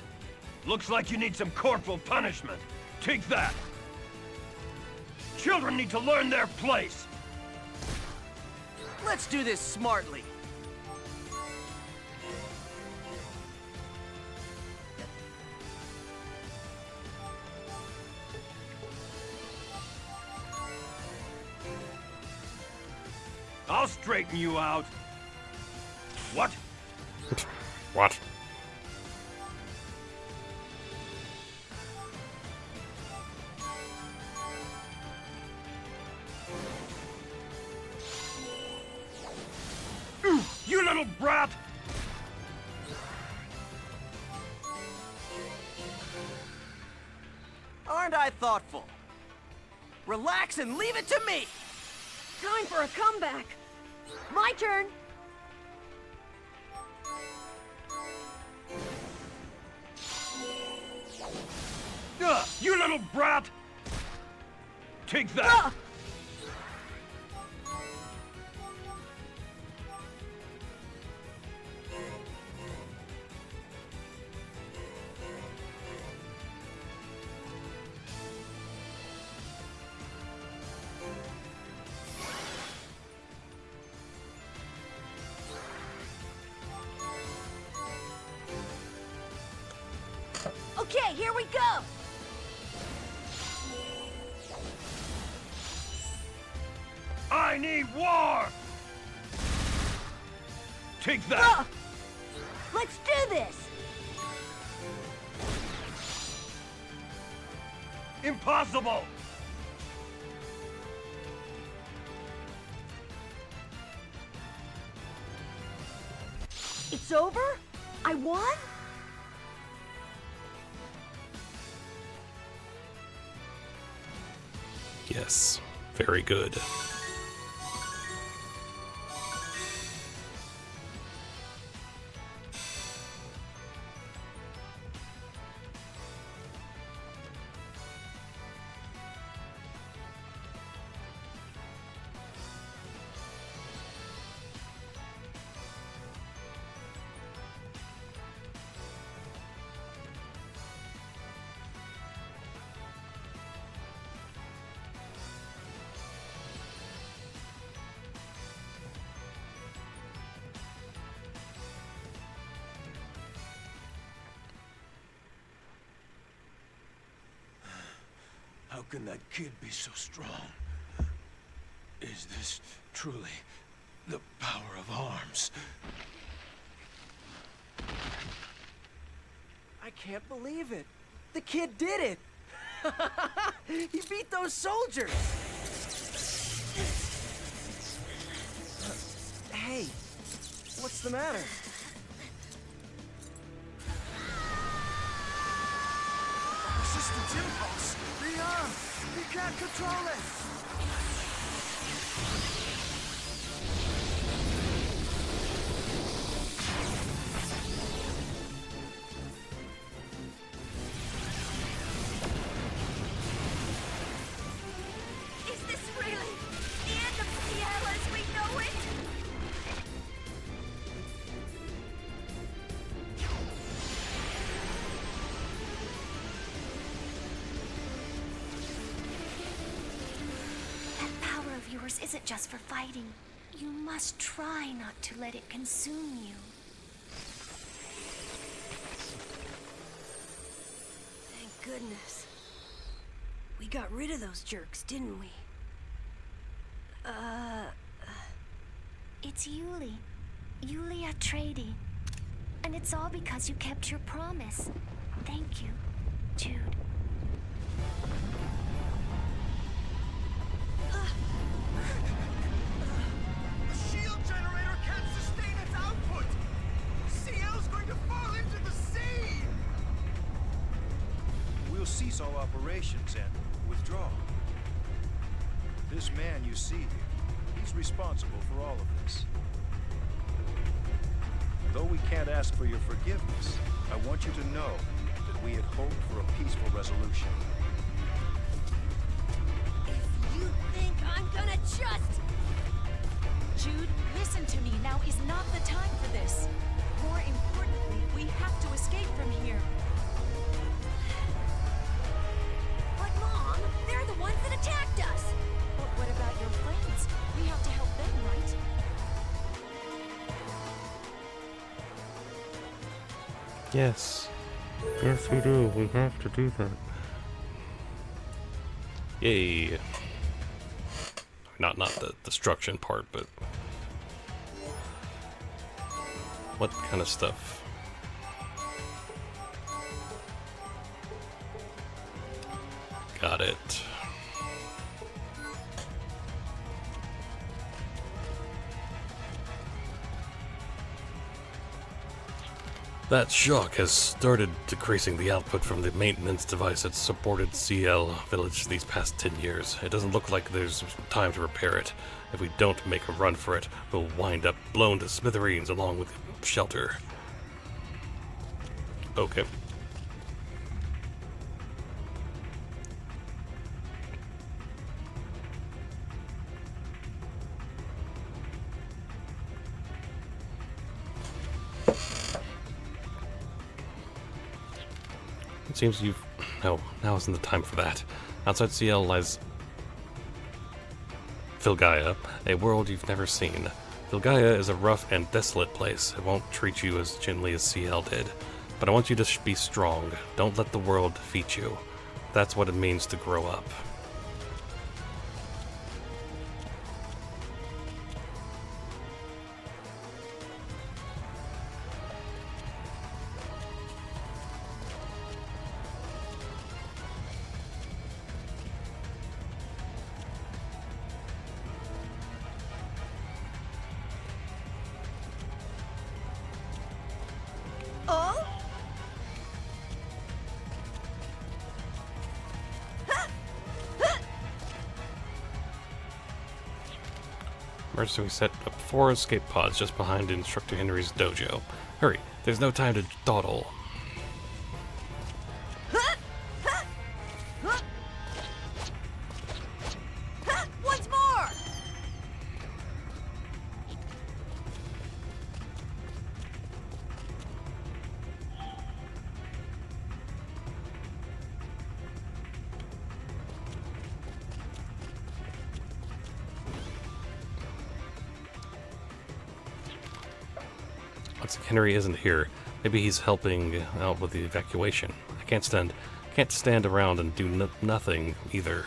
Looks like you need some corporal punishment. Take that! Children need to learn their place! Let's do this smartly. I'll straighten you out. What? What? You little brat! Aren't I thoughtful? Relax and leave it to me! Time for a comeback. My turn. You little brat! Take that! Ah! Okay, here we go. I need war! Take that! Ah! Let's do this. Impossible! It's over? I won? Yes, very good. How can that kid be so strong? Is this truly the power of arms? I can't believe it. The kid did it. He beat those soldiers. Hey, what's the matter? Resistance impulse! The arm! He can't control it! Is this really the end of CL as we know it? That power of yours isn't just for fighting. You must try not to let it consume you. Thank goodness. We got rid of those jerks, didn't we? It's Yuli. Yuli Atreides. And it's all because you kept your promise. Thank you, Jude. The shield generator can't sustain its output! CL's going to fall into the sea! We'll cease all operations and withdraw. This man you see here, he's responsible for all of this. Though we can't ask for your forgiveness, I want you to know that we had hoped for a peaceful resolution. If you think I'm gonna just... Jude, listen to me. Now is not the time for this. More importantly, we have to escape from here. But Mom, they're the ones that attacked us! But what about your friends? We have to help them, right? Yes. Yes, we do. We have to do that. Yay. Not the destruction part, but... What kind of stuff? Got it. That shock has started decreasing the output from the maintenance device that's supported CL Village these past 10 years. It doesn't look like there's time to repair it. If we don't make a run for it, we'll wind up blown to smithereens along with the shelter. Okay. It seems you've... No, now isn't the time for that. Outside CL lies... Filgaia, a world you've never seen. Filgaia is a rough and desolate place. It won't treat you as gently as CL did. But I want you to be strong. Don't let the world defeat you. That's what it means to grow up. Emergency set up 4 escape pods just behind Instructor Henry's dojo. Hurry, there's no time to dawdle. Once more! Looks like Henry isn't here. Maybe he's helping out with the evacuation. I can't stand around and do nothing either.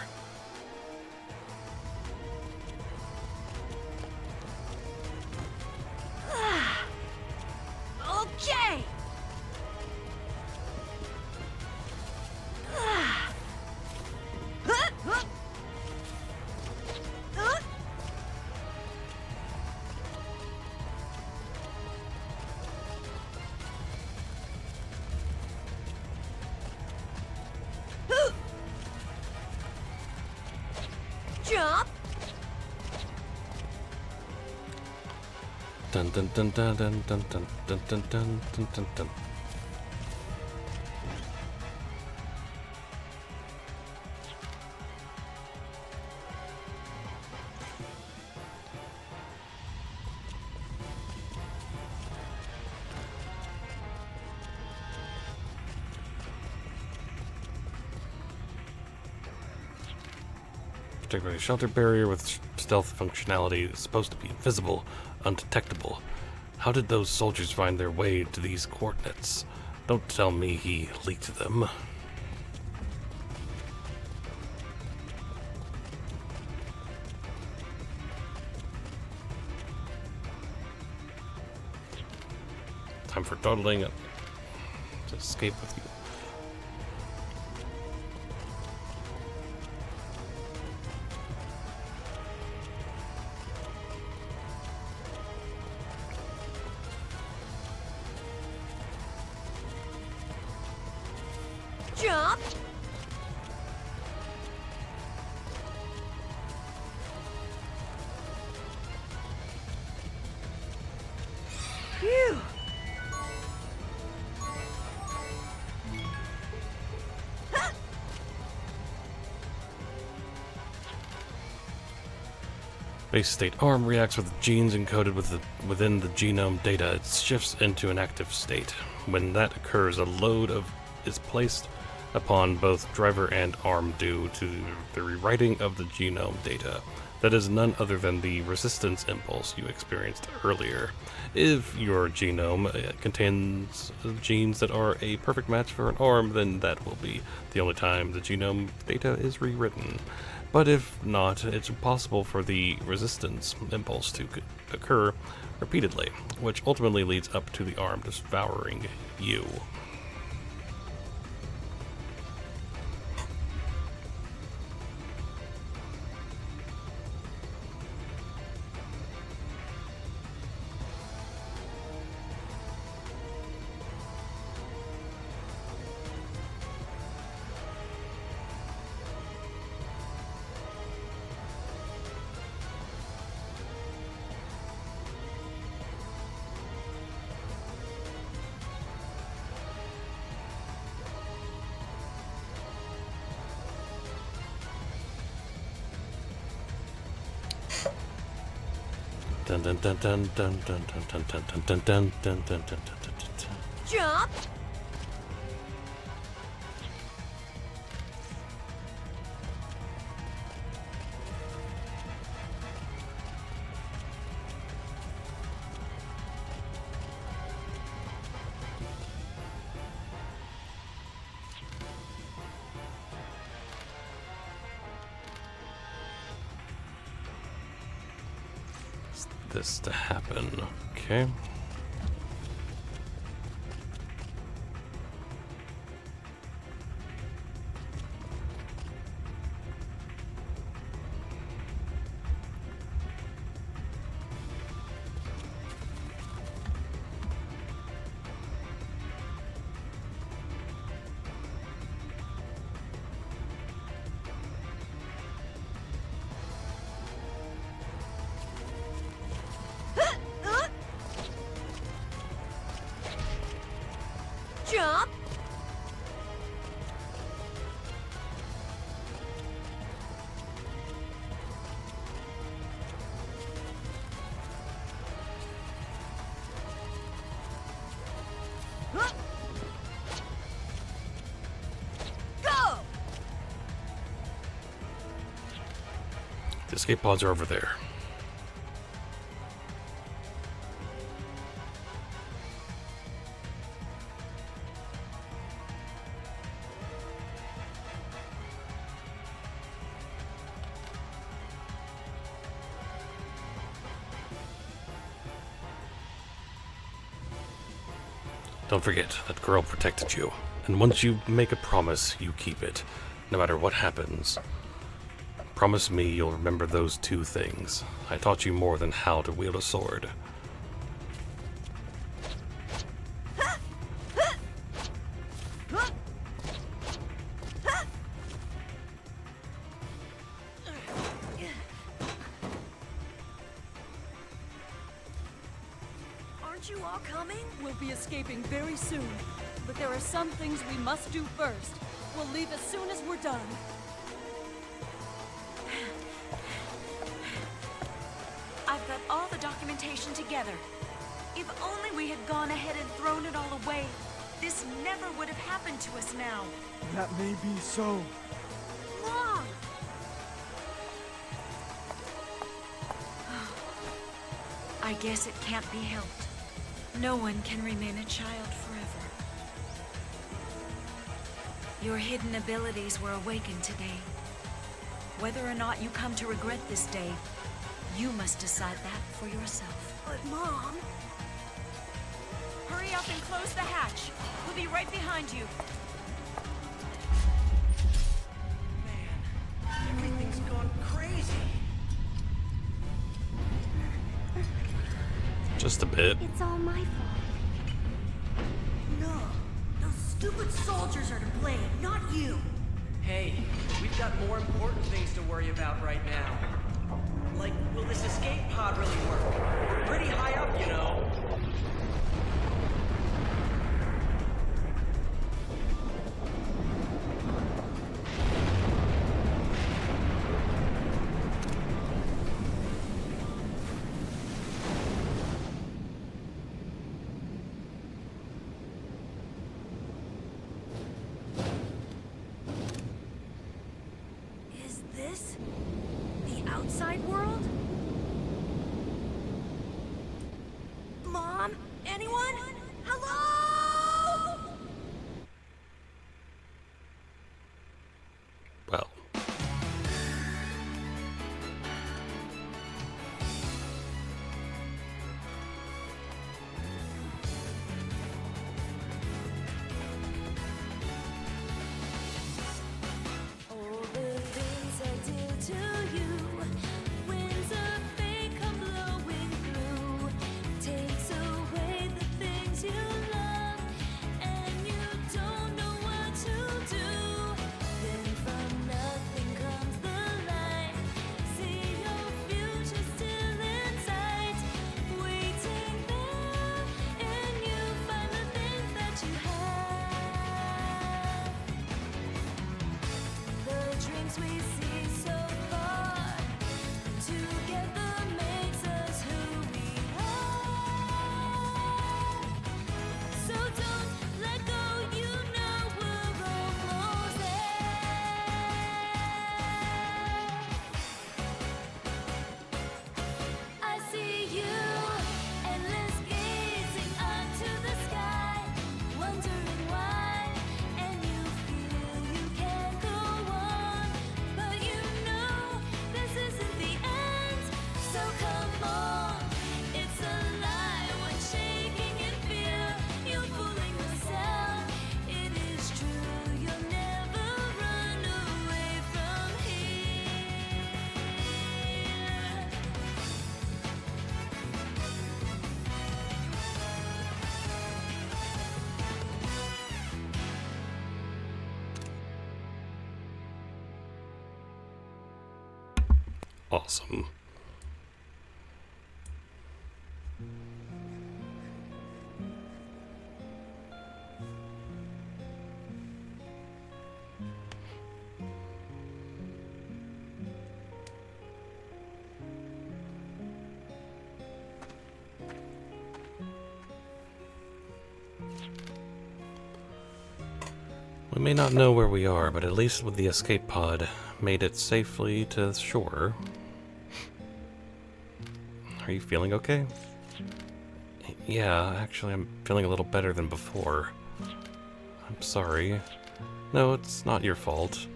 Okay! Jump! Dun dun dun dun dun dun dun dun dun dun dun dun dun. Particularly shelter barrier with stealth functionality is supposed to be invisible, undetectable. How did those soldiers find their way to these coordinates? Don't tell me he leaked them. Time for dawdling to escape with you. Jump! Phew! Base state arm reacts with genes encoded within the genome data. It shifts into an active state. When that occurs, a load is placed upon both driver and arm due to the rewriting of the genome data. That is none other than the resistance impulse you experienced earlier. If your genome contains genes that are a perfect match for an arm, then that will be the only time the genome data is rewritten. But if not, it's impossible for the resistance impulse to occur repeatedly, which ultimately leads up to the arm devouring you. Dun dun dun dun dun dun dun dun dun dun dun dun dun dun dun. Jump! This to happen. Okay. The escape pods are over there. Don't forget, that girl protected you. And once you make a promise, you keep it. No matter what happens. Promise me you'll remember those two things. I taught you more than how to wield a sword. Aren't you all coming? We'll be escaping very soon. But there are some things we must do first. We'll leave as soon as we're done. I've got all the documentation together. If only we had gone ahead and thrown it all away, this never would have happened to us now. That may be so. Mom! I guess it can't be helped. No one can remain a child forever. Your hidden abilities were awakened today. Whether or not you come to regret this day, you must decide that for yourself. But Mom... Hurry up and close the hatch. We'll be right behind you. Man, everything's gone crazy. Just a bit. It's all my fault. No. Those stupid soldiers are to blame, not you. Hey, we've got more important things to worry about right now. Like, will this escape pod really work? We're pretty high up, you know. Is this the outside world? Mom? Anyone? Hello? Well. All the things I did to you, winds of fate come blowing through, takes away the things you love, and you don't know what to do. Then from nothing comes the light, see your future still in sight, waiting there, and you find the things that you have. The dreams we see so far together makes us who we are. So don't let go, you know we're almost there. I see you, endless gazing onto the sky, wondering why, and you feel you can't go on, but you know this isn't the end. So come on, it's a lie when shaking in fear, you're fooling yourself. It is true, you'll never run away from here. Awesome. We may not know where we are, but at least with the escape pod made it safely to shore. Are you feeling okay? Yeah, actually I'm feeling a little better than before. I'm sorry. No, it's not your fault.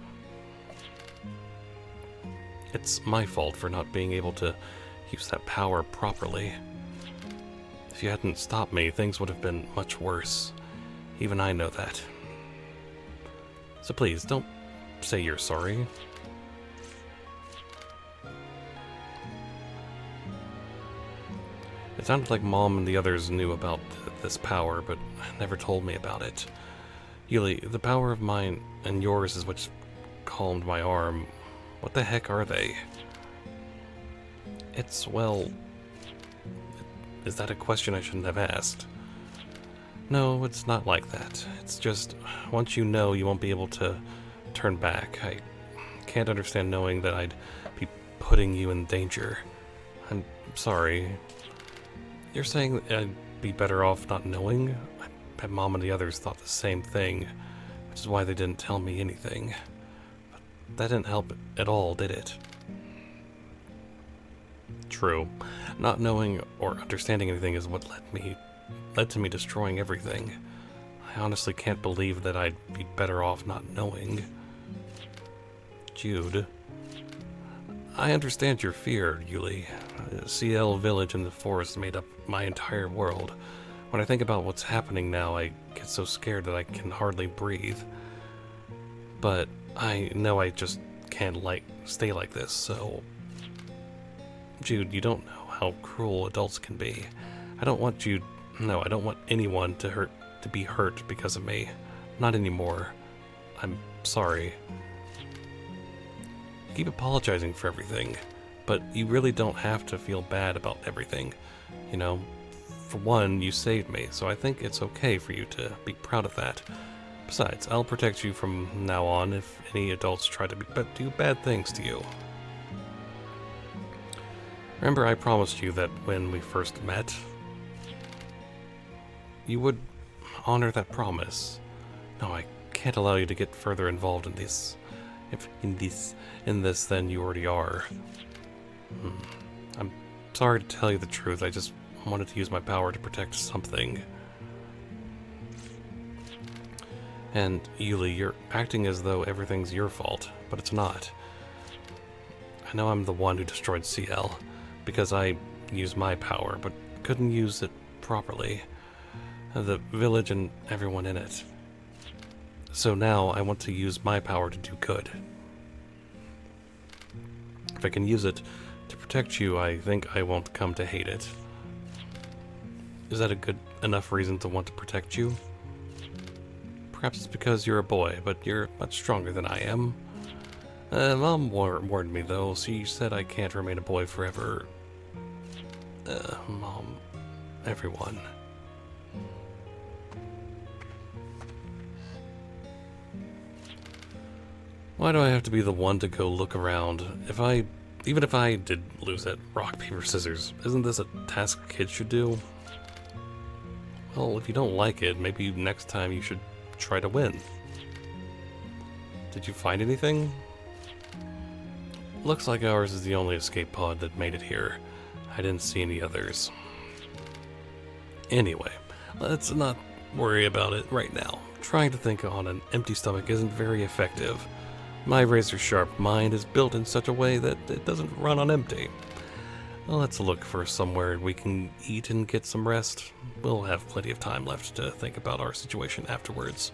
It's my fault for not being able to use that power properly. If you hadn't stopped me, things would have been much worse. Even I know that. So please, don't say you're sorry. It sounded like Mom and the others knew about this power, but never told me about it. Yuli, the power of mine and yours is what calmed my arm. What the heck are they? It's, well... Is that a question I shouldn't have asked? No, it's not like that. It's just, once you know, you won't be able to turn back. I can't understand knowing that I'd be putting you in danger. I'm sorry. You're saying I'd be better off not knowing? I bet Mom and the others thought the same thing, which is why they didn't tell me anything. But that didn't help at all, did it? True. Not knowing or understanding anything is what led to me destroying everything. I honestly can't believe that I'd be better off not knowing. Jude. I understand your fear, Yuli. CL Village and the forest made up my entire world. When I think about what's happening now, I get so scared that I can hardly breathe. But I know I just can't stay like this, so... Jude, you don't know how cruel adults can be. I don't want anyone to be hurt because of me. Not anymore. I'm sorry. You keep apologizing for everything, but you really don't have to feel bad about everything. You know, for one, you saved me, so I think it's okay for you to be proud of that. Besides, I'll protect you from now on if any adults try to do bad things to you. Remember, I promised you that when we first met, you would honor that promise. No, I can't allow you to get further involved in this than you already are. I'm sorry to tell you the truth. I just wanted to use my power to protect something. And Yuli, you're acting as though everything's your fault, but it's not. I know I'm the one who destroyed CL. Because I used my power, but couldn't use it properly. The village and everyone in it. So now I want to use my power to do good. If I can use it to protect you, I think I won't come to hate it. Is that a good enough reason to want to protect you? Perhaps it's because you're a boy, but you're much stronger than I am. Mom warned me, though. She said I can't remain a boy forever. Mom, everyone. Why do I have to be the one to go look around? Even if I did lose at rock, paper, scissors, isn't this a task kids should do? Well, if you don't like it, maybe next time you should try to win. Did you find anything? Looks like ours is the only escape pod that made it here. I didn't see any others. Anyway, let's not worry about it right now. Trying to think on an empty stomach isn't very effective. My razor-sharp mind is built in such a way that it doesn't run on empty. Let's look for somewhere we can eat and get some rest. We'll have plenty of time left to think about our situation afterwards.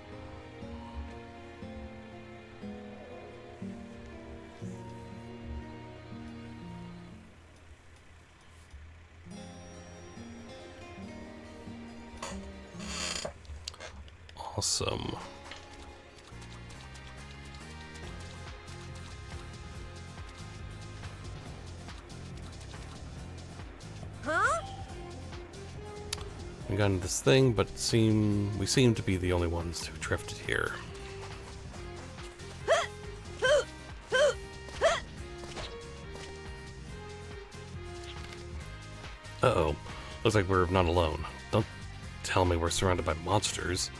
Awesome. Huh? We got into this thing, but we seem to be the only ones who drifted here. Uh-oh. Looks like we're not alone. Don't tell me we're surrounded by monsters.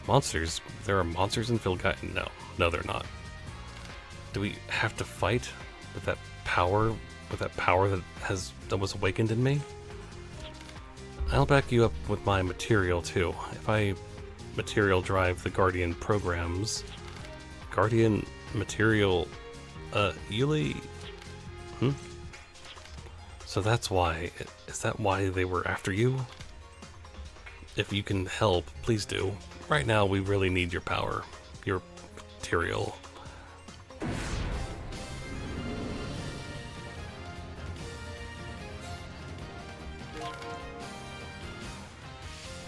Monsters? There are monsters in No, they're not. Do we have to fight with that power with that power that was awakened in me. I'll back you up with my material too. If I material drive the Guardian programs, Guardian material, Yuli. So that's why. Is that why they were after you? If you can help, please do. Right now, we really need your power, your material.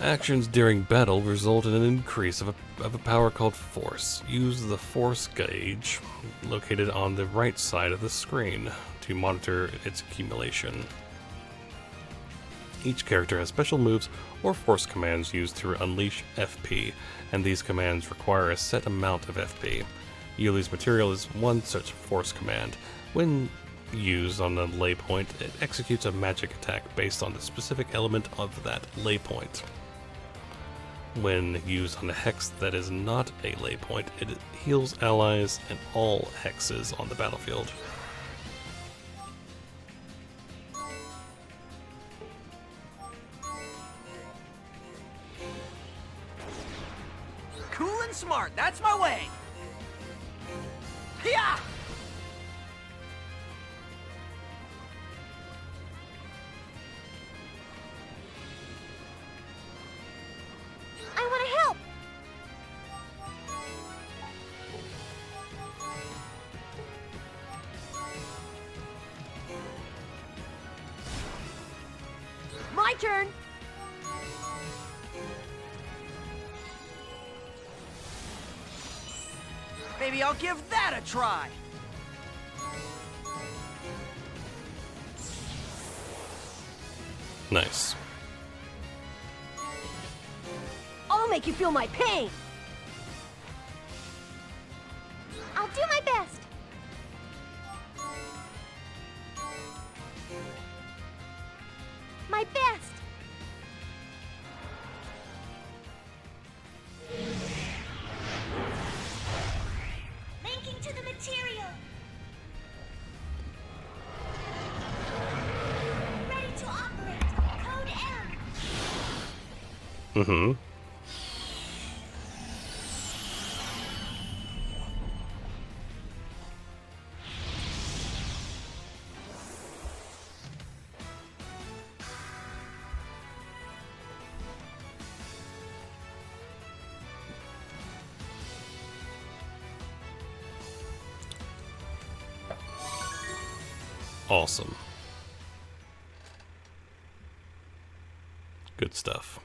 Actions during battle result in an increase of a power called Force. Use the Force gauge located on the right side of the screen to monitor its accumulation. Each character has special moves or Force commands used to unleash FP, and these commands require a set amount of FP. Yuli's material is one such Force command. When used on a lay point, it executes a magic attack based on the specific element of that lay point. When used on a hex that is not a lay point, it heals allies and all hexes on the battlefield. Cool and smart, that's my way! Yeah! I want to help! My turn! Maybe I'll give that a try! Nice. I'll make you feel my pain! I'll do my best! My best! Linking to the material! Ready to operate! Code M! Mm-hmm. Awesome. Good stuff.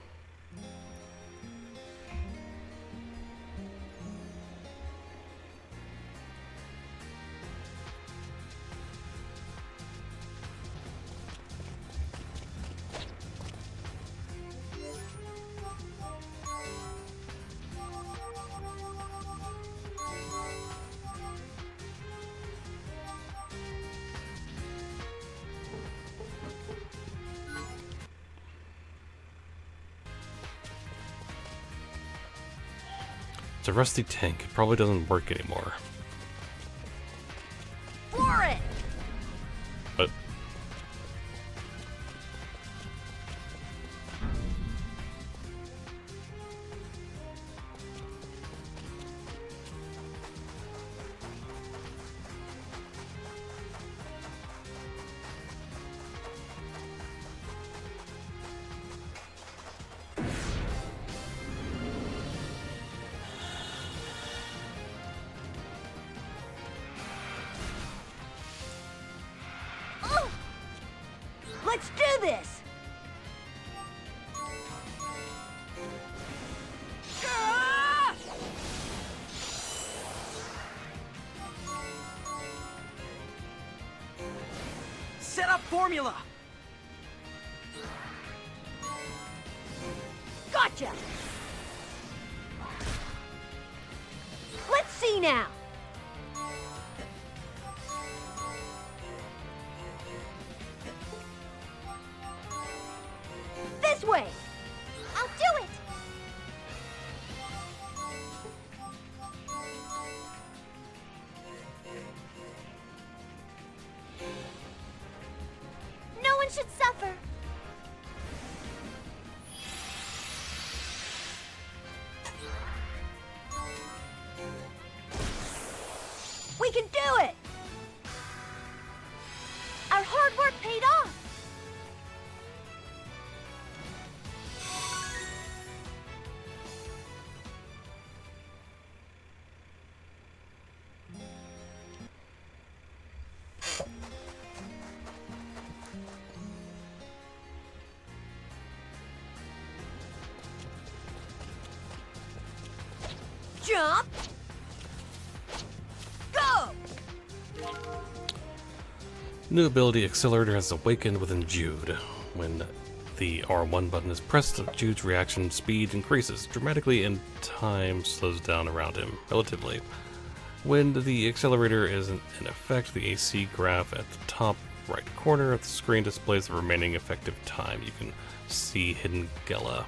It's a rusty tank. It probably doesn't work anymore. For it! But Let's do this! Ah! Set up formula! Gotcha! Let's see now! This way! I'll do it! We can do it! Our hard work paid off! Jump! Go! New ability Accelerator has awakened within Jude. When the R1 button is pressed, Jude's reaction speed increases dramatically and time slows down around him, relatively. When the accelerator is in effect, the AC graph at the top right corner of the screen displays the remaining effective time. You can see hidden Gela.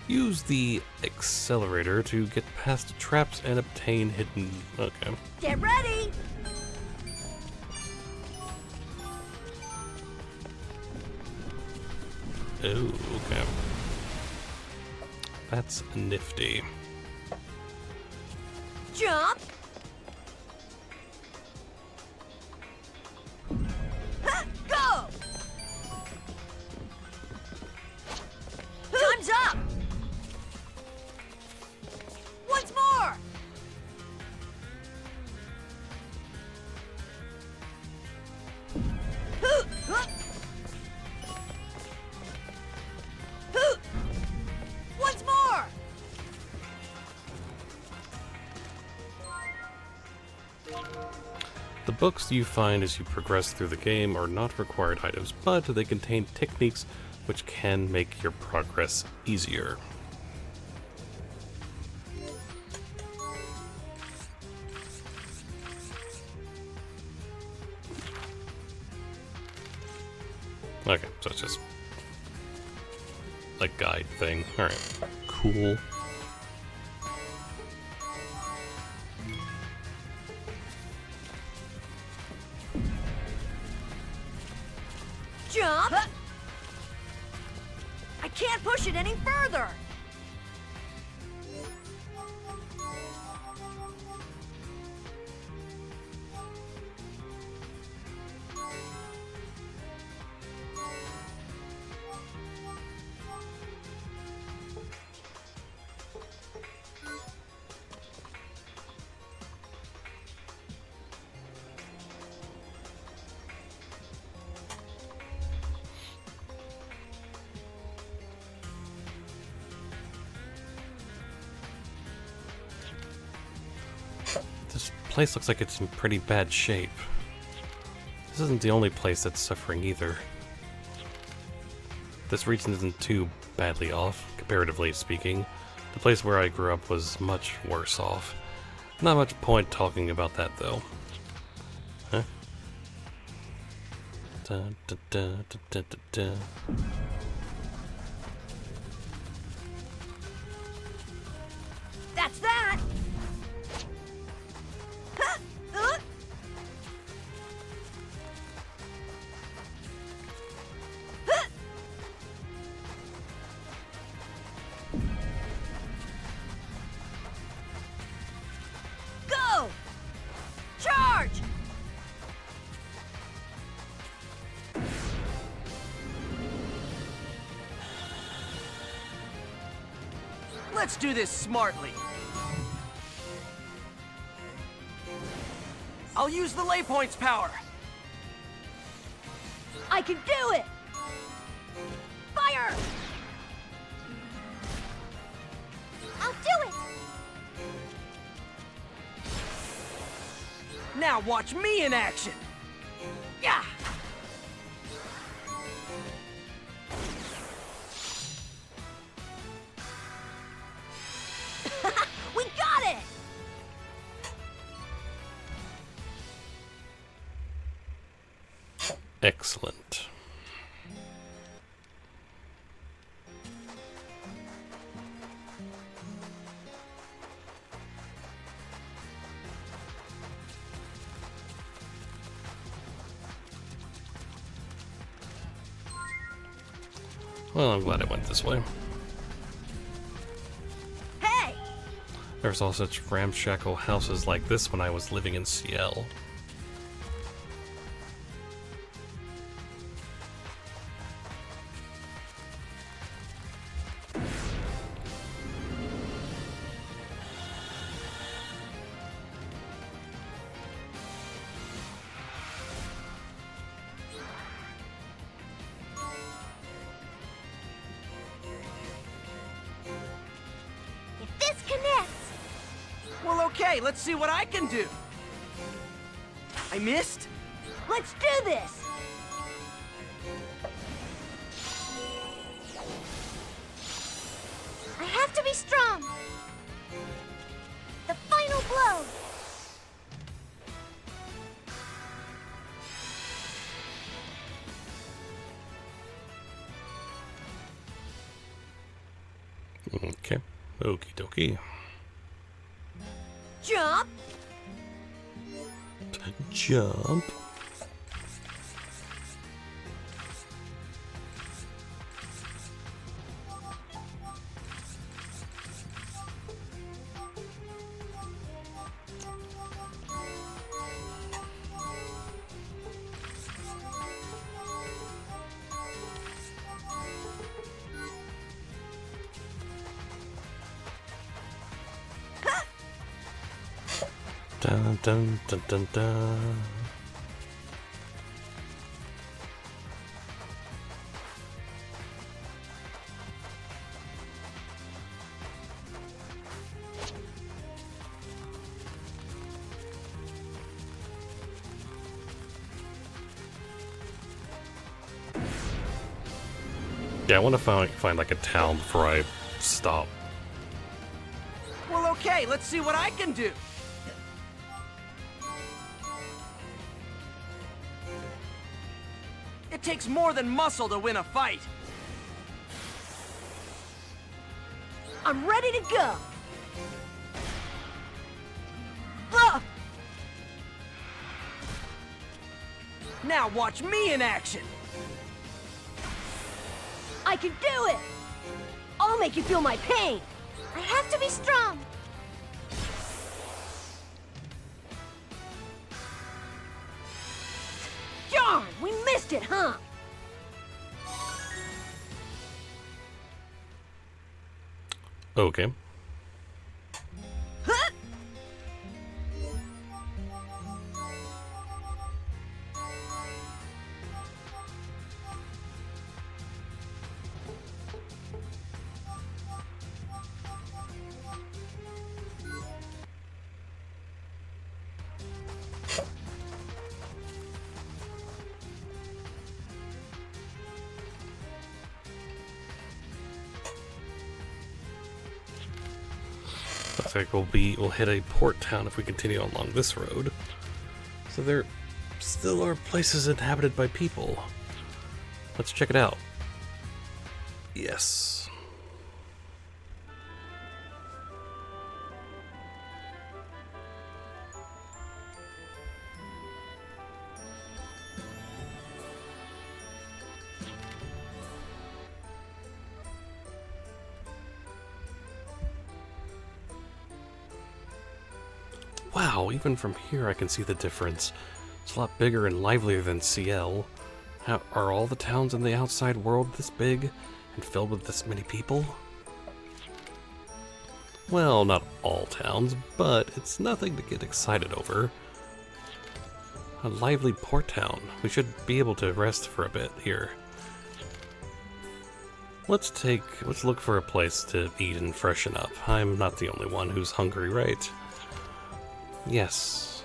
Use the accelerator to get past traps and obtain hidden... Okay. Get ready! Oh, okay. That's nifty. Jump! Ha, go! Time's up! Once more! Once more! The books you find as you progress through the game are not required items, but they contain techniques which can make your progress easier. Okay, so it's just like guide thing. Alright, cool. Jump! I can't push it any further! This place looks like it's in pretty bad shape. This isn't the only place that's suffering either. This region isn't too badly off, comparatively speaking. The place where I grew up was much worse off. Not much point talking about that, though. Huh? Dun, dun, dun, dun, dun, dun, dun. That's that! Huh, Huh. Go! Charge! Let's do this smartly. I'll use the lay point's power. I can do it! Fire! I'll do it! Now watch me in action. Yeah. We got it! Excellent. Well, I'm glad it went this way. Hey! Never saw such ramshackle houses like this when I was living in CL. If this connects, Well, okay, let's see what I can do. I missed? let's do this! I have to be strong! The final blow! Okay. Okie dokie. Jump! Jump. Dun dun dun dun dun. Yeah, I want to find like a town before I stop. Well, okay, let's see what I can do. It takes more than muscle to win a fight. I'm ready to go! Ah! Now watch me in action. I can do it! I'll make you feel my pain! I have to be strong. Darn, we missed it, huh? Okay. Huh? Looks like we'll hit a port town if we continue along this road. So there still are places inhabited by people. Let's check it out. Yes. Wow, even from here I can see the difference. It's a lot bigger and livelier than CL. Are all the towns in the outside world this big and filled with this many people? Well, not all towns, but it's nothing to get excited over. A lively port town. We should be able to rest for a bit here. Let's look for a place to eat and freshen up. I'm not the only one who's hungry, right? Yes.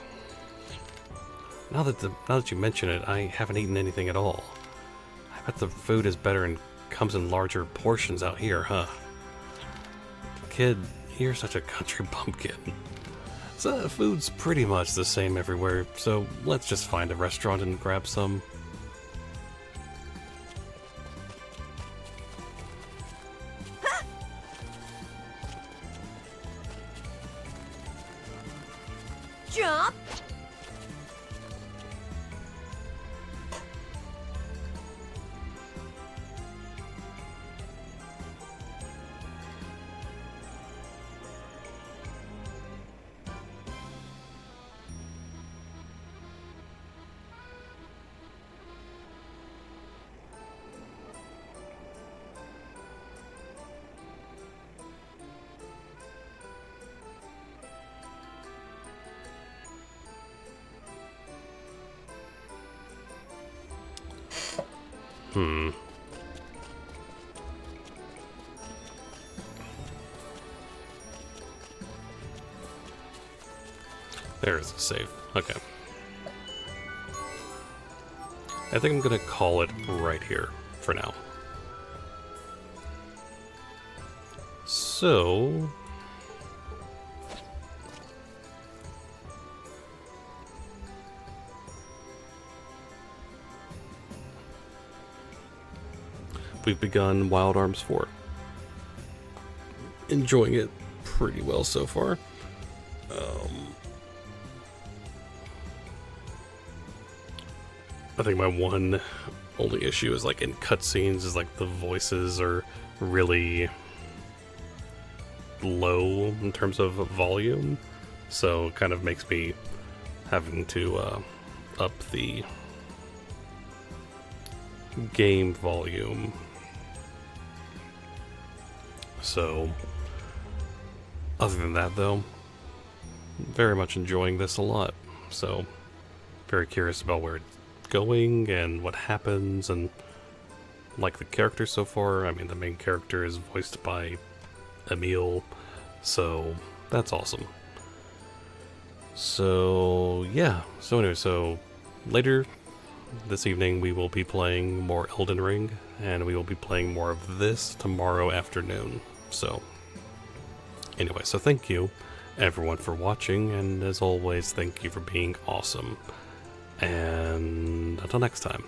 Now that you mention it, I haven't eaten anything at all. I bet the food is better and comes in larger portions out here, huh? Kid, you're such a country bumpkin. So food's pretty much the same everywhere, so let's just find a restaurant and grab some. Jump! There's a save. Okay. I think I'm gonna call it right here for now. So... we've begun Wild Arms 4. Enjoying it pretty well so far. I think my one only issue is like in cutscenes is like the voices are really low in terms of volume, so it kind of makes me having to up the game volume. So other than that though, very much enjoying this a lot, so very curious about where it's going and what happens, and like the characters so far. I mean, the main character is voiced by Emil, so that's awesome. So yeah, so anyway, so later this evening we will be playing more Elden Ring, and we will be playing more of this tomorrow afternoon. So anyway, so thank you everyone for watching, and as always, thank you for being awesome. And until next time.